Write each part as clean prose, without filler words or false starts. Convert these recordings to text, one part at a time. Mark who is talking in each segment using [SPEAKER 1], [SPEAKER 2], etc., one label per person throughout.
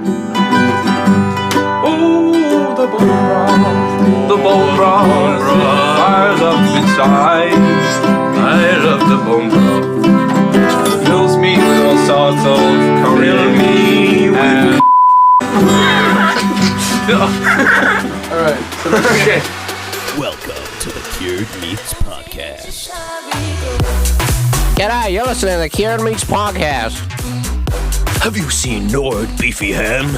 [SPEAKER 1] Oh, the bone broth. The bone broth. Fires up inside. I love the bone broth. Fills me with all sorts of curry and... Alright, so okay.
[SPEAKER 2] Welcome to the Cured Meats Podcast.
[SPEAKER 3] G'day, you're listening to the Cured Meats Podcast.
[SPEAKER 2] Have you seen Nord Beefy Ham?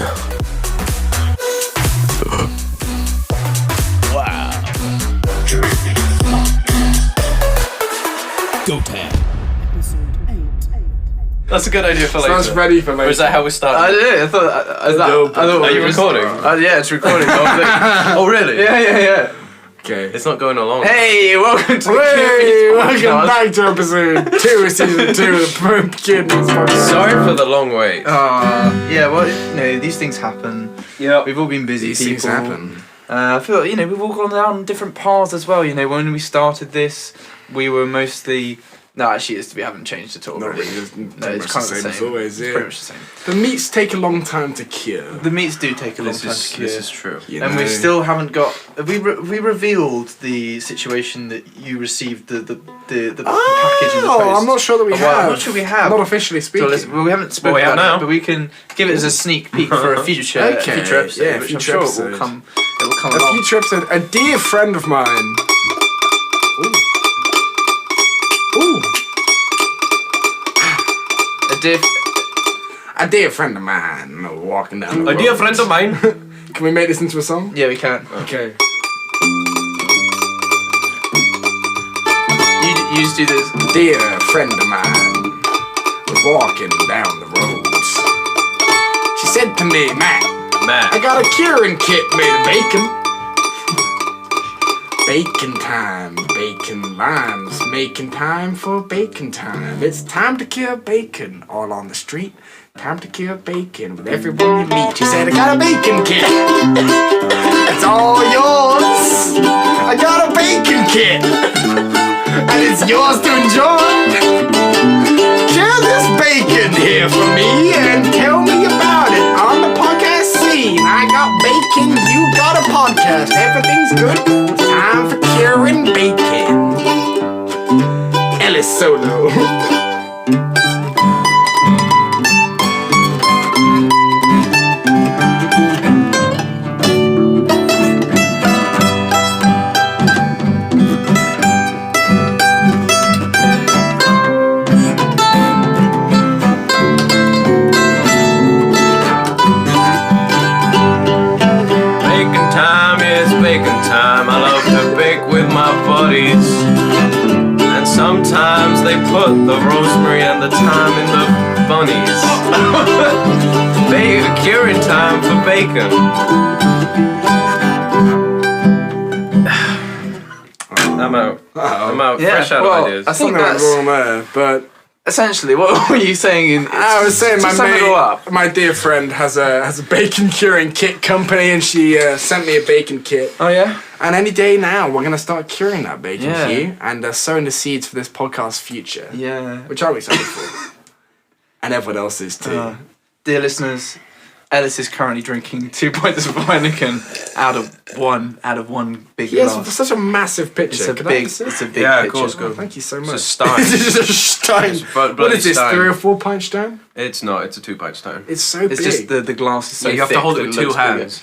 [SPEAKER 2] Wow. Go Tam.
[SPEAKER 1] That's a good idea for later.
[SPEAKER 4] Sounds ready for later.
[SPEAKER 1] Or is that how we started?
[SPEAKER 4] I did. I thought.
[SPEAKER 1] Are you recording?
[SPEAKER 4] Yeah, it's recording.
[SPEAKER 1] Oh, really?
[SPEAKER 4] Yeah. Okay.
[SPEAKER 1] It's not going along.
[SPEAKER 4] Hey, welcome to the welcome back to episode 2 of season 2 of the Cured Meats Podcast.
[SPEAKER 1] Sorry for the long wait.
[SPEAKER 4] Yeah, well, these things happen.
[SPEAKER 1] Yeah.
[SPEAKER 4] We've all been busy
[SPEAKER 1] These
[SPEAKER 4] people.
[SPEAKER 1] things happen.
[SPEAKER 4] I feel like, we've all gone down different paths as well. When we started this, we were mostly... No, actually, we haven't changed at all.
[SPEAKER 5] Not really.
[SPEAKER 4] It's kind of the same.
[SPEAKER 5] As always, yeah.
[SPEAKER 4] It's pretty much the same.
[SPEAKER 5] The meats take a long time to cure.
[SPEAKER 4] The meats do take a long time to cure.
[SPEAKER 1] This is true.
[SPEAKER 4] And we still haven't got... We revealed the situation that you received the package in the post.
[SPEAKER 5] I'm not sure that we have.
[SPEAKER 4] I'm not sure we have.
[SPEAKER 5] Not officially speaking.
[SPEAKER 4] So we haven't spoken about
[SPEAKER 1] now.
[SPEAKER 4] it, but we can give it as a sneak peek for a future episode,
[SPEAKER 5] yeah,
[SPEAKER 4] which
[SPEAKER 5] future
[SPEAKER 4] I'm sure
[SPEAKER 5] episode.
[SPEAKER 4] it will come
[SPEAKER 5] A
[SPEAKER 4] along.
[SPEAKER 5] future episode. A dear friend of mine. Ooh. A dear friend of mine walking down the road.
[SPEAKER 1] A dear friend of mine.
[SPEAKER 5] Can we make this into a song?
[SPEAKER 4] Yeah, we can.
[SPEAKER 5] Okay.
[SPEAKER 4] You just do this.
[SPEAKER 5] Dear friend of mine was walking down the road. She said to me, Matt, I got a curing kit made of bacon. Bacon time, bacon limes, making time for bacon time. It's time to cure bacon all on the street. Time to cure bacon with everyone you meet. She said, I got a bacon kit. It's all yours. I got a bacon kit. And it's yours to enjoy. Share this bacon here for me and tell me about it on the podcast scene. I got bacon, you got a podcast. Everything's good. It's time for curing bacon. Ellis Solo.
[SPEAKER 1] And sometimes they put the rosemary and the thyme in the bunnies. Curing time for bacon. I'm out. Fresh out of ideas.
[SPEAKER 4] I think that's
[SPEAKER 5] wrong there, but
[SPEAKER 4] essentially what were you saying?
[SPEAKER 5] I was saying
[SPEAKER 4] my
[SPEAKER 5] dear friend has a bacon curing kit company, and she sent me a bacon kit.
[SPEAKER 4] Oh yeah.
[SPEAKER 5] And any day now, we're going to start curing that bacon
[SPEAKER 4] Yeah.
[SPEAKER 5] for you and sowing the seeds for this podcast future.
[SPEAKER 4] Yeah.
[SPEAKER 5] Which I'm excited for. And everyone else is too.
[SPEAKER 4] Dear listeners, Ellis is currently drinking 2 pints of Heineken out of one big
[SPEAKER 5] Yes,
[SPEAKER 4] glass.
[SPEAKER 5] such a massive picture.
[SPEAKER 4] It's a big
[SPEAKER 1] Yeah,
[SPEAKER 4] picture.
[SPEAKER 1] of course,
[SPEAKER 5] Oh, thank you so much.
[SPEAKER 1] It's a stein.
[SPEAKER 5] This is a stein.
[SPEAKER 1] It's bloody
[SPEAKER 5] What is this,
[SPEAKER 1] stein.
[SPEAKER 5] 3 or 4 pint stein?
[SPEAKER 1] It's not, it's a 2-pint stein.
[SPEAKER 5] It's so
[SPEAKER 4] It's
[SPEAKER 5] big.
[SPEAKER 4] just the glass is so
[SPEAKER 1] You have
[SPEAKER 4] thick
[SPEAKER 1] to hold
[SPEAKER 4] that
[SPEAKER 1] it with
[SPEAKER 4] looks
[SPEAKER 1] 2
[SPEAKER 4] bigger.
[SPEAKER 1] hands.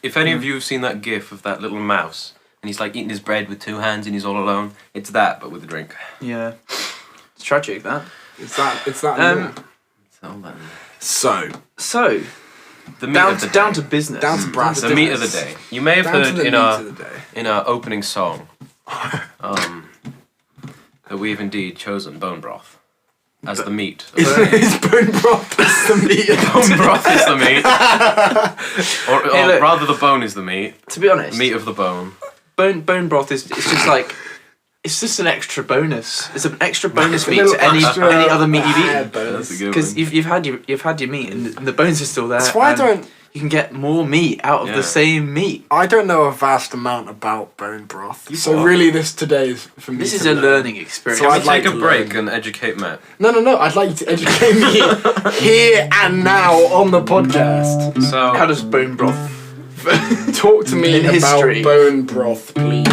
[SPEAKER 1] If any of you have seen that gif of that little mouse, and he's like eating his bread with 2 hands and he's all alone, it's that, but with a drink.
[SPEAKER 4] Yeah. It's tragic, that.
[SPEAKER 5] It's that.
[SPEAKER 1] It's all that.
[SPEAKER 5] So,
[SPEAKER 1] the meat of the
[SPEAKER 4] down
[SPEAKER 1] day.
[SPEAKER 4] to business.
[SPEAKER 5] down to brass
[SPEAKER 1] The meat of the day. You may have heard in our opening song that we've indeed chosen bone broth as the meat.
[SPEAKER 5] Is bone broth is the meat?
[SPEAKER 1] Bone broth is the meat. Or
[SPEAKER 4] look.
[SPEAKER 1] rather, the bone is the meat.
[SPEAKER 4] To be honest,
[SPEAKER 1] Meat of the bone.
[SPEAKER 4] bone broth is just like it's just an extra bonus. It's an extra bonus meat
[SPEAKER 5] little
[SPEAKER 4] to any other meat you've eaten.
[SPEAKER 1] That's a good
[SPEAKER 4] Because
[SPEAKER 1] one.
[SPEAKER 4] you've had your meat and the bones are still there.
[SPEAKER 5] That's why I
[SPEAKER 4] and
[SPEAKER 5] don't.
[SPEAKER 4] you can get more meat out of the same meat.
[SPEAKER 5] I don't know a vast amount about bone broth, so
[SPEAKER 1] what?
[SPEAKER 5] really this today is for me.
[SPEAKER 4] This is
[SPEAKER 5] to
[SPEAKER 4] a
[SPEAKER 5] learn.
[SPEAKER 4] learning experience.
[SPEAKER 5] So
[SPEAKER 1] Can
[SPEAKER 5] I'd
[SPEAKER 1] we
[SPEAKER 5] like
[SPEAKER 1] take a
[SPEAKER 5] to
[SPEAKER 1] break
[SPEAKER 5] learn.
[SPEAKER 1] and educate Matt?
[SPEAKER 5] No, I'd like you to educate me here and now on the podcast.
[SPEAKER 1] So,
[SPEAKER 4] How does bone broth?
[SPEAKER 5] Talk to me
[SPEAKER 4] In
[SPEAKER 5] about
[SPEAKER 4] history.
[SPEAKER 5] bone broth, please.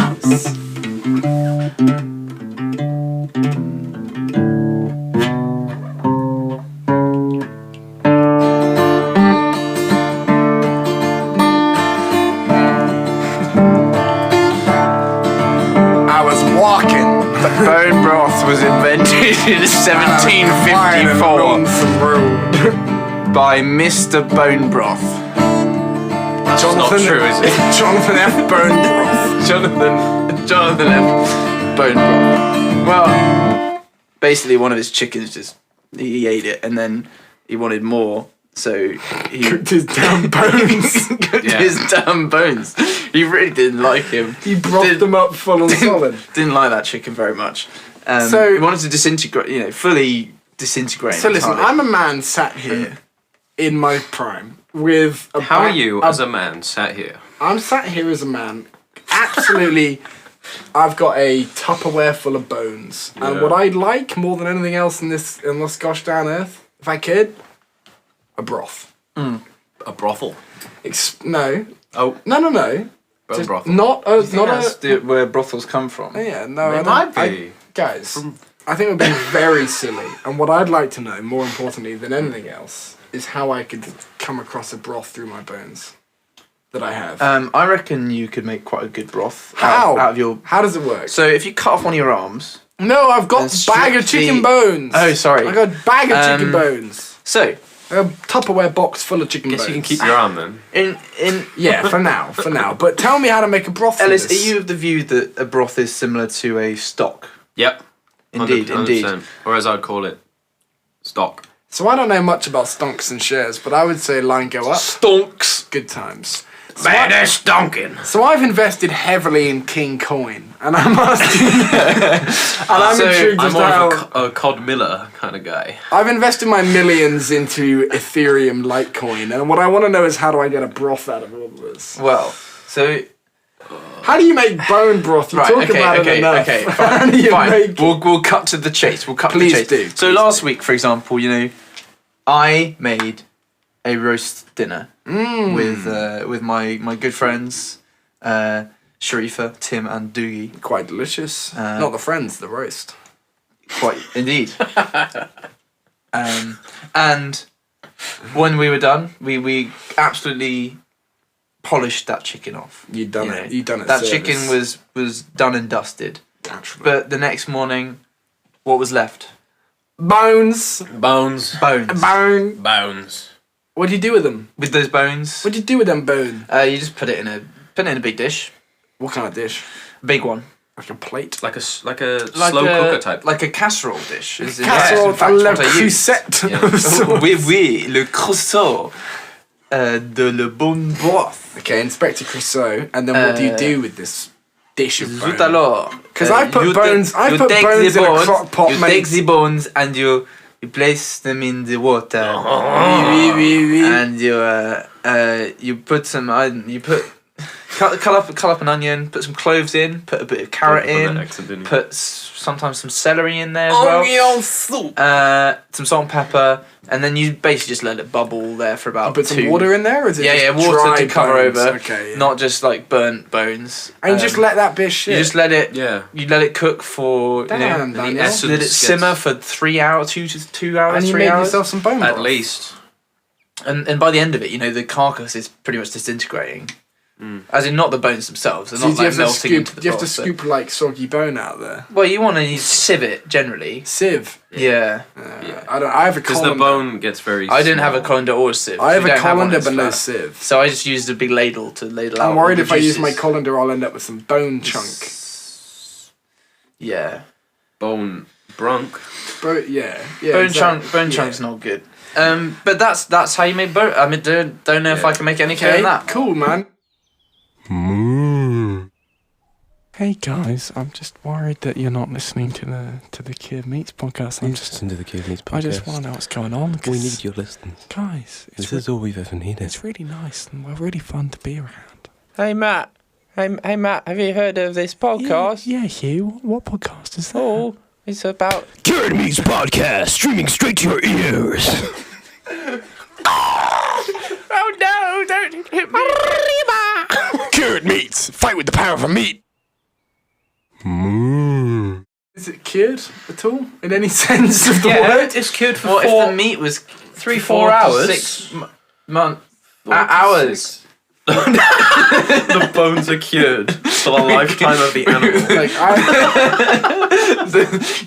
[SPEAKER 5] I was walking.
[SPEAKER 4] Bone broth was invented in
[SPEAKER 5] Flying
[SPEAKER 4] 1754
[SPEAKER 5] along some road.
[SPEAKER 4] by Mr. Bone Broth.
[SPEAKER 1] that's not true, is it?
[SPEAKER 5] Jonathan F. Bone Broth.
[SPEAKER 4] Jonathan F. Bone Broth. Well, basically one of his chickens he ate it and then he wanted more, so he
[SPEAKER 5] Cooked his damn bones.
[SPEAKER 4] cooked
[SPEAKER 1] Yeah.
[SPEAKER 4] his damn bones. He really didn't like him.
[SPEAKER 5] He brothed them up full and solid.
[SPEAKER 4] Didn't like that chicken very much.
[SPEAKER 5] So-
[SPEAKER 4] he wanted to disintegrate, fully disintegrate.
[SPEAKER 5] So listen,
[SPEAKER 4] entirely.
[SPEAKER 5] I'm a man sat here in my prime with a
[SPEAKER 1] How are
[SPEAKER 5] ba-
[SPEAKER 1] you as a man sat here?
[SPEAKER 5] I'm sat here as a man. Absolutely, I've got a Tupperware full of bones, and
[SPEAKER 1] Yeah.
[SPEAKER 5] what I'd like more than anything else in this gosh darn earth, if I could, a broth.
[SPEAKER 1] A brothel.
[SPEAKER 5] No.
[SPEAKER 1] Oh,
[SPEAKER 5] No.
[SPEAKER 1] bone
[SPEAKER 5] Just
[SPEAKER 1] brothel.
[SPEAKER 5] not a,
[SPEAKER 4] Think
[SPEAKER 5] not
[SPEAKER 4] that's
[SPEAKER 5] a.
[SPEAKER 4] where brothels come from.
[SPEAKER 5] Yeah, no. I
[SPEAKER 1] It
[SPEAKER 5] don't-
[SPEAKER 1] might
[SPEAKER 5] I-
[SPEAKER 1] be.
[SPEAKER 5] guys, I think it would be very silly. And what I'd like to know, more importantly than anything else, is how I could come across a broth through my bones that I have.
[SPEAKER 4] I reckon you could make quite a good broth
[SPEAKER 5] How?
[SPEAKER 4] out of your.
[SPEAKER 5] How does it work?
[SPEAKER 4] So if you cut off one of your arms,
[SPEAKER 5] No, I've got
[SPEAKER 4] And
[SPEAKER 5] a bag of
[SPEAKER 4] strip
[SPEAKER 5] chicken
[SPEAKER 4] the-
[SPEAKER 5] bones.
[SPEAKER 4] Oh, sorry.
[SPEAKER 5] I got a bag of chicken
[SPEAKER 4] Um,
[SPEAKER 5] bones.
[SPEAKER 4] so
[SPEAKER 5] A Tupperware box full of chicken
[SPEAKER 1] Guess
[SPEAKER 5] bones.
[SPEAKER 1] you can keep your arm then.
[SPEAKER 4] in
[SPEAKER 5] Yeah, for now. But tell me how to make a broth. from
[SPEAKER 4] Ellis, are
[SPEAKER 5] this.
[SPEAKER 4] you of the view that a broth is similar to a stock?
[SPEAKER 1] Yep.
[SPEAKER 4] Indeed,
[SPEAKER 1] 100%. Or as I'd call it, stock.
[SPEAKER 5] So I don't know much about stonks and shares, but I would say line go up.
[SPEAKER 4] Stonks.
[SPEAKER 5] Good times.
[SPEAKER 1] Better stonking.
[SPEAKER 5] So I've invested heavily in King Coin, and I'm asking, and I'm
[SPEAKER 4] So
[SPEAKER 5] intrigued
[SPEAKER 1] I'm
[SPEAKER 5] as to
[SPEAKER 1] more
[SPEAKER 5] how
[SPEAKER 1] of a Cod Miller kind of guy.
[SPEAKER 5] I've invested my millions into Ethereum Litecoin, and what I want to know is how do I get a broth out of all of this?
[SPEAKER 4] Well, so
[SPEAKER 5] How do you make bone broth? You
[SPEAKER 4] right,
[SPEAKER 5] talk about it enough.
[SPEAKER 4] okay,
[SPEAKER 5] How do you
[SPEAKER 4] fine.
[SPEAKER 5] make?
[SPEAKER 4] We'll cut to the chase. We'll cut
[SPEAKER 5] Please
[SPEAKER 4] to the chase.
[SPEAKER 5] do,
[SPEAKER 4] So
[SPEAKER 5] please
[SPEAKER 4] last week, for example, I made a roast dinner with my good friends, Sharifa, Tim, and Doogie.
[SPEAKER 5] Quite delicious. Not the friends, the roast.
[SPEAKER 4] Quite indeed. And when we were done, we absolutely polished that chicken off.
[SPEAKER 5] You've done
[SPEAKER 4] you
[SPEAKER 5] it.
[SPEAKER 4] know.
[SPEAKER 5] You've done it.
[SPEAKER 4] That
[SPEAKER 5] service.
[SPEAKER 4] chicken was done and dusted.
[SPEAKER 5] Naturally.
[SPEAKER 4] But the next morning, what was left?
[SPEAKER 5] Bones.
[SPEAKER 1] Bones.
[SPEAKER 4] Bones.
[SPEAKER 1] Bones.
[SPEAKER 5] What do you do with them?
[SPEAKER 4] With those bones,
[SPEAKER 5] What do you do with them bone?
[SPEAKER 4] you just put it in a big dish,
[SPEAKER 5] What kind of dish?
[SPEAKER 4] big one,
[SPEAKER 5] Like a plate?
[SPEAKER 1] Like a
[SPEAKER 4] like
[SPEAKER 1] slow
[SPEAKER 4] a,
[SPEAKER 1] cooker type.
[SPEAKER 4] like a casserole dish. Is in
[SPEAKER 5] Casserole
[SPEAKER 4] fact
[SPEAKER 5] à la
[SPEAKER 4] what I use.
[SPEAKER 5] crusette.
[SPEAKER 1] Yeah.
[SPEAKER 4] Oui, le croissant de le bon broth.
[SPEAKER 5] Okay, Inspector Crusoe, and then what do you do with this dish of
[SPEAKER 4] Zut
[SPEAKER 5] bone?
[SPEAKER 4] alors.
[SPEAKER 5] 'Cause I put
[SPEAKER 4] you
[SPEAKER 5] bones- I
[SPEAKER 4] you
[SPEAKER 5] put
[SPEAKER 4] take
[SPEAKER 5] bones
[SPEAKER 4] the
[SPEAKER 5] in a
[SPEAKER 4] bones,
[SPEAKER 5] crock pot,
[SPEAKER 4] You
[SPEAKER 5] mate.
[SPEAKER 4] take the bones and you place them in the water.
[SPEAKER 5] Oui, oui, oui.
[SPEAKER 4] And you put some cut up an onion, put some cloves in, put a bit of carrot
[SPEAKER 1] Put that
[SPEAKER 4] in,
[SPEAKER 1] accent in.
[SPEAKER 4] put sometimes some celery in there as well.
[SPEAKER 5] Onion soup.
[SPEAKER 4] Some salt and pepper, and then you basically just let it bubble there for about
[SPEAKER 5] Put some water in there, or is it
[SPEAKER 4] Yeah,
[SPEAKER 5] just
[SPEAKER 4] water
[SPEAKER 5] dry
[SPEAKER 4] to cover
[SPEAKER 5] bones?
[SPEAKER 4] over,
[SPEAKER 5] Okay, yeah.
[SPEAKER 4] not just like burnt bones.
[SPEAKER 5] And you just let that bitch shit.
[SPEAKER 4] You just let it.
[SPEAKER 1] Yeah.
[SPEAKER 4] You let it cook for
[SPEAKER 5] Damn, Daniel.
[SPEAKER 1] essence
[SPEAKER 4] let it
[SPEAKER 1] gets-
[SPEAKER 4] simmer for 3 hours, 2 hours,
[SPEAKER 5] and you
[SPEAKER 4] 3
[SPEAKER 5] made
[SPEAKER 4] hours.
[SPEAKER 5] yourself some bone
[SPEAKER 1] At
[SPEAKER 5] broth.
[SPEAKER 1] least.
[SPEAKER 4] And by the end of it, the carcass is pretty much disintegrating. As in, not the bones themselves. They're
[SPEAKER 5] So
[SPEAKER 4] not
[SPEAKER 5] do you
[SPEAKER 4] like
[SPEAKER 5] have to
[SPEAKER 4] melting
[SPEAKER 5] scoop?
[SPEAKER 4] into the
[SPEAKER 5] Do you have to
[SPEAKER 4] broth, but-
[SPEAKER 5] scoop like soggy bone out there?
[SPEAKER 4] Well, you want to sieve it generally.
[SPEAKER 5] Sieve.
[SPEAKER 4] Yeah.
[SPEAKER 5] I don't. I have a
[SPEAKER 1] Because
[SPEAKER 5] colander.
[SPEAKER 1] the bone gets very
[SPEAKER 4] I didn't have a
[SPEAKER 1] small.
[SPEAKER 4] colander or a sieve.
[SPEAKER 5] I have
[SPEAKER 4] You
[SPEAKER 5] a
[SPEAKER 4] don't one,
[SPEAKER 5] colander,
[SPEAKER 4] it's
[SPEAKER 5] but no
[SPEAKER 4] flat.
[SPEAKER 5] sieve.
[SPEAKER 4] So I just used a big ladle to ladle out.
[SPEAKER 5] I'm worried
[SPEAKER 4] all
[SPEAKER 5] if
[SPEAKER 4] the
[SPEAKER 5] I use my
[SPEAKER 4] juices.
[SPEAKER 5] colander, I'll end up with some bone chunk.
[SPEAKER 4] Yeah.
[SPEAKER 1] Bone brunk.
[SPEAKER 5] Yeah.
[SPEAKER 4] Bone chunk's not good. But that's how you make bone. I mean, don't know if I can make any clearer
[SPEAKER 5] Okay,
[SPEAKER 4] than that.
[SPEAKER 5] cool, man. Hey guys, I'm just worried that you're not listening to the Kid Meets podcast.
[SPEAKER 2] I'm just into the Kid Meets podcast.
[SPEAKER 5] I just want to know what's going on.
[SPEAKER 2] We need your listens.
[SPEAKER 5] Guys,
[SPEAKER 2] This is all we've ever needed.
[SPEAKER 5] it's really nice and we're really fun to be around.
[SPEAKER 6] Hey Matt. Hey Matt, have you heard of this podcast?
[SPEAKER 5] Yeah, Hugh. What podcast is that?
[SPEAKER 6] Oh, it's about
[SPEAKER 2] Kid Meets podcast, streaming straight to your ears.
[SPEAKER 6] Oh no, don't hit me.
[SPEAKER 2] Kid Meets, fight with the power of a meat.
[SPEAKER 5] Is it cured at all in any sense of the
[SPEAKER 4] Yeah,
[SPEAKER 5] word?
[SPEAKER 4] it's cured for
[SPEAKER 1] What
[SPEAKER 4] 4
[SPEAKER 1] if the meat was 4
[SPEAKER 4] to
[SPEAKER 1] hours?
[SPEAKER 4] 6 months. Hours.
[SPEAKER 1] The bones are cured for the lifetime of the animal.
[SPEAKER 5] Like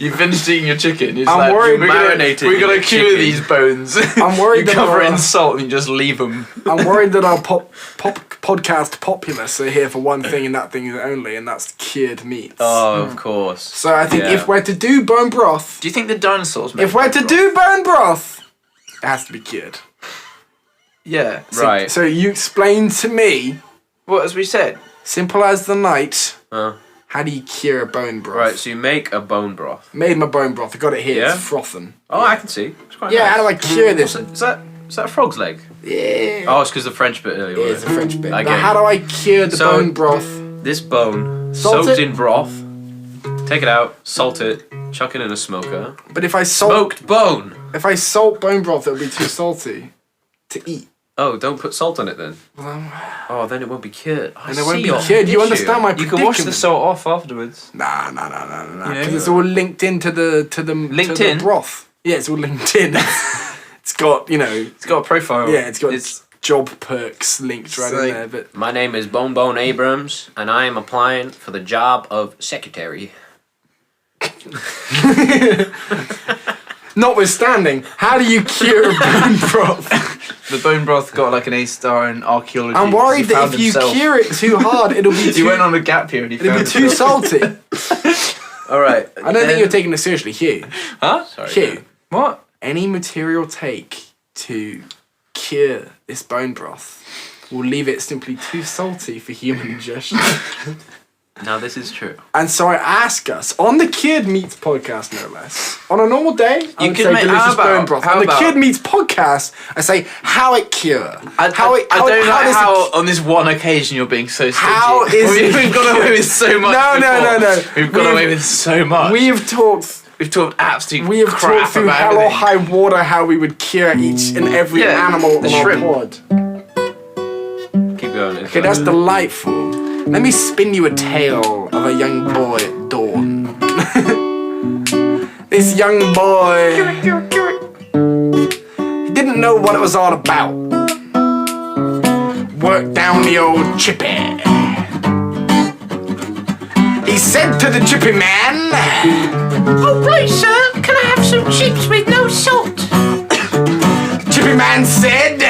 [SPEAKER 4] You finished eating your chicken. It's
[SPEAKER 5] I'm
[SPEAKER 4] like,
[SPEAKER 5] worried
[SPEAKER 4] we're
[SPEAKER 1] marinating
[SPEAKER 4] we're gonna
[SPEAKER 1] your
[SPEAKER 4] cure
[SPEAKER 1] chicken.
[SPEAKER 4] these bones.
[SPEAKER 5] I'm worried
[SPEAKER 4] You
[SPEAKER 5] that
[SPEAKER 4] cover it
[SPEAKER 5] our-
[SPEAKER 4] in salt and you just leave them.
[SPEAKER 5] I'm worried that our podcast populace are here for one thing and that thing only, and that's cured meats.
[SPEAKER 1] Oh, of course.
[SPEAKER 5] So I think
[SPEAKER 1] Yeah.
[SPEAKER 5] if we're to do bone broth,
[SPEAKER 4] Do you think the dinosaurs? Made
[SPEAKER 5] if we're to
[SPEAKER 4] broth?
[SPEAKER 5] do bone broth, it has to be cured.
[SPEAKER 4] yeah,
[SPEAKER 1] Right.
[SPEAKER 5] So you explain to me,
[SPEAKER 4] Well, as we said,
[SPEAKER 5] simple as the night,
[SPEAKER 1] Uh,
[SPEAKER 5] how do you cure a bone broth?
[SPEAKER 1] right, so you make a bone broth.
[SPEAKER 5] Made my bone broth. I got it here.
[SPEAKER 1] Yeah?
[SPEAKER 5] It's frothing.
[SPEAKER 1] Oh, I can see. It's quite
[SPEAKER 5] Yeah,
[SPEAKER 1] nice.
[SPEAKER 5] how do I cure this?
[SPEAKER 1] Is that a frog's leg?
[SPEAKER 5] Yeah.
[SPEAKER 1] Oh, it's because the French bit earlier.
[SPEAKER 5] It's a French bit.
[SPEAKER 1] I
[SPEAKER 5] Now,
[SPEAKER 1] get
[SPEAKER 5] how
[SPEAKER 1] it.
[SPEAKER 5] do I cure the
[SPEAKER 1] So-
[SPEAKER 5] bone broth?
[SPEAKER 1] This bone,
[SPEAKER 5] Salt
[SPEAKER 1] soaked
[SPEAKER 5] it.
[SPEAKER 1] in broth, take it out, salt it, chuck it in a smoker.
[SPEAKER 5] But if I salt,
[SPEAKER 1] Smoked bone!
[SPEAKER 5] if I salt bone broth, it'll be too salty to eat.
[SPEAKER 1] Oh, don't put salt on it then. Oh, then it won't be cured. I
[SPEAKER 5] And it won't
[SPEAKER 1] see
[SPEAKER 5] be
[SPEAKER 1] your
[SPEAKER 5] cured. You
[SPEAKER 1] issue.
[SPEAKER 5] understand my
[SPEAKER 4] you
[SPEAKER 5] predicament?
[SPEAKER 4] can wash the salt off afterwards.
[SPEAKER 5] Nah.
[SPEAKER 4] You
[SPEAKER 5] Because
[SPEAKER 4] know?
[SPEAKER 5] it's all linked into the
[SPEAKER 4] Linked
[SPEAKER 5] to the
[SPEAKER 4] in?
[SPEAKER 5] broth. Yeah, it's all linked in. It's got
[SPEAKER 4] It's got a profile.
[SPEAKER 5] yeah, it's got job perks linked right in
[SPEAKER 4] like-
[SPEAKER 5] there. But
[SPEAKER 1] My name is Bone Abrams, and I am applying for the job of secretary.
[SPEAKER 5] notwithstanding, how do you cure a bone broth?
[SPEAKER 4] The bone broth got like an A star in archaeology.
[SPEAKER 5] I'm worried that if you cure it too hard, it'll be
[SPEAKER 4] He
[SPEAKER 5] too.
[SPEAKER 4] went on a gap here and he
[SPEAKER 5] It'll
[SPEAKER 4] found
[SPEAKER 5] be too
[SPEAKER 4] himself.
[SPEAKER 5] salty.
[SPEAKER 1] All right.
[SPEAKER 5] I don't think you're taking this seriously, Hugh.
[SPEAKER 4] Huh?
[SPEAKER 1] Sorry.
[SPEAKER 5] Hugh,
[SPEAKER 4] What?
[SPEAKER 5] any material take to cure this bone broth will leave it simply too salty for human ingestion.
[SPEAKER 1] Now this is true.
[SPEAKER 5] And so I ask us, on the Kid Meets podcast, no less, on a normal day, I would
[SPEAKER 4] could
[SPEAKER 5] say
[SPEAKER 4] make-
[SPEAKER 5] delicious
[SPEAKER 4] how about-
[SPEAKER 5] bone broth.
[SPEAKER 4] how
[SPEAKER 5] On the
[SPEAKER 4] about-
[SPEAKER 5] Kid Meets podcast, I say how it cure.
[SPEAKER 4] I don't like
[SPEAKER 5] does
[SPEAKER 4] how
[SPEAKER 5] it-
[SPEAKER 4] on this one occasion you're being so stingy.
[SPEAKER 5] How is it-
[SPEAKER 4] We've got away with so much.
[SPEAKER 5] No.
[SPEAKER 4] No. We've got away with so much.
[SPEAKER 5] We've talked
[SPEAKER 4] absolute
[SPEAKER 5] We have
[SPEAKER 4] crap
[SPEAKER 5] talked through
[SPEAKER 4] about
[SPEAKER 5] hell or
[SPEAKER 4] everything.
[SPEAKER 5] high water how we would cure each and every
[SPEAKER 4] Yeah,
[SPEAKER 5] animal
[SPEAKER 4] the
[SPEAKER 5] on
[SPEAKER 4] shrimp.
[SPEAKER 5] our pod.
[SPEAKER 1] Keep going.
[SPEAKER 5] Okay, that's delightful. Let me spin you a tale of a young boy at dawn. This young boy, he didn't know what it was all about. Worked down the old chippy. He said to the chippy man,
[SPEAKER 6] Oh right, sir, can I have some chips with no salt?
[SPEAKER 5] chippy man said,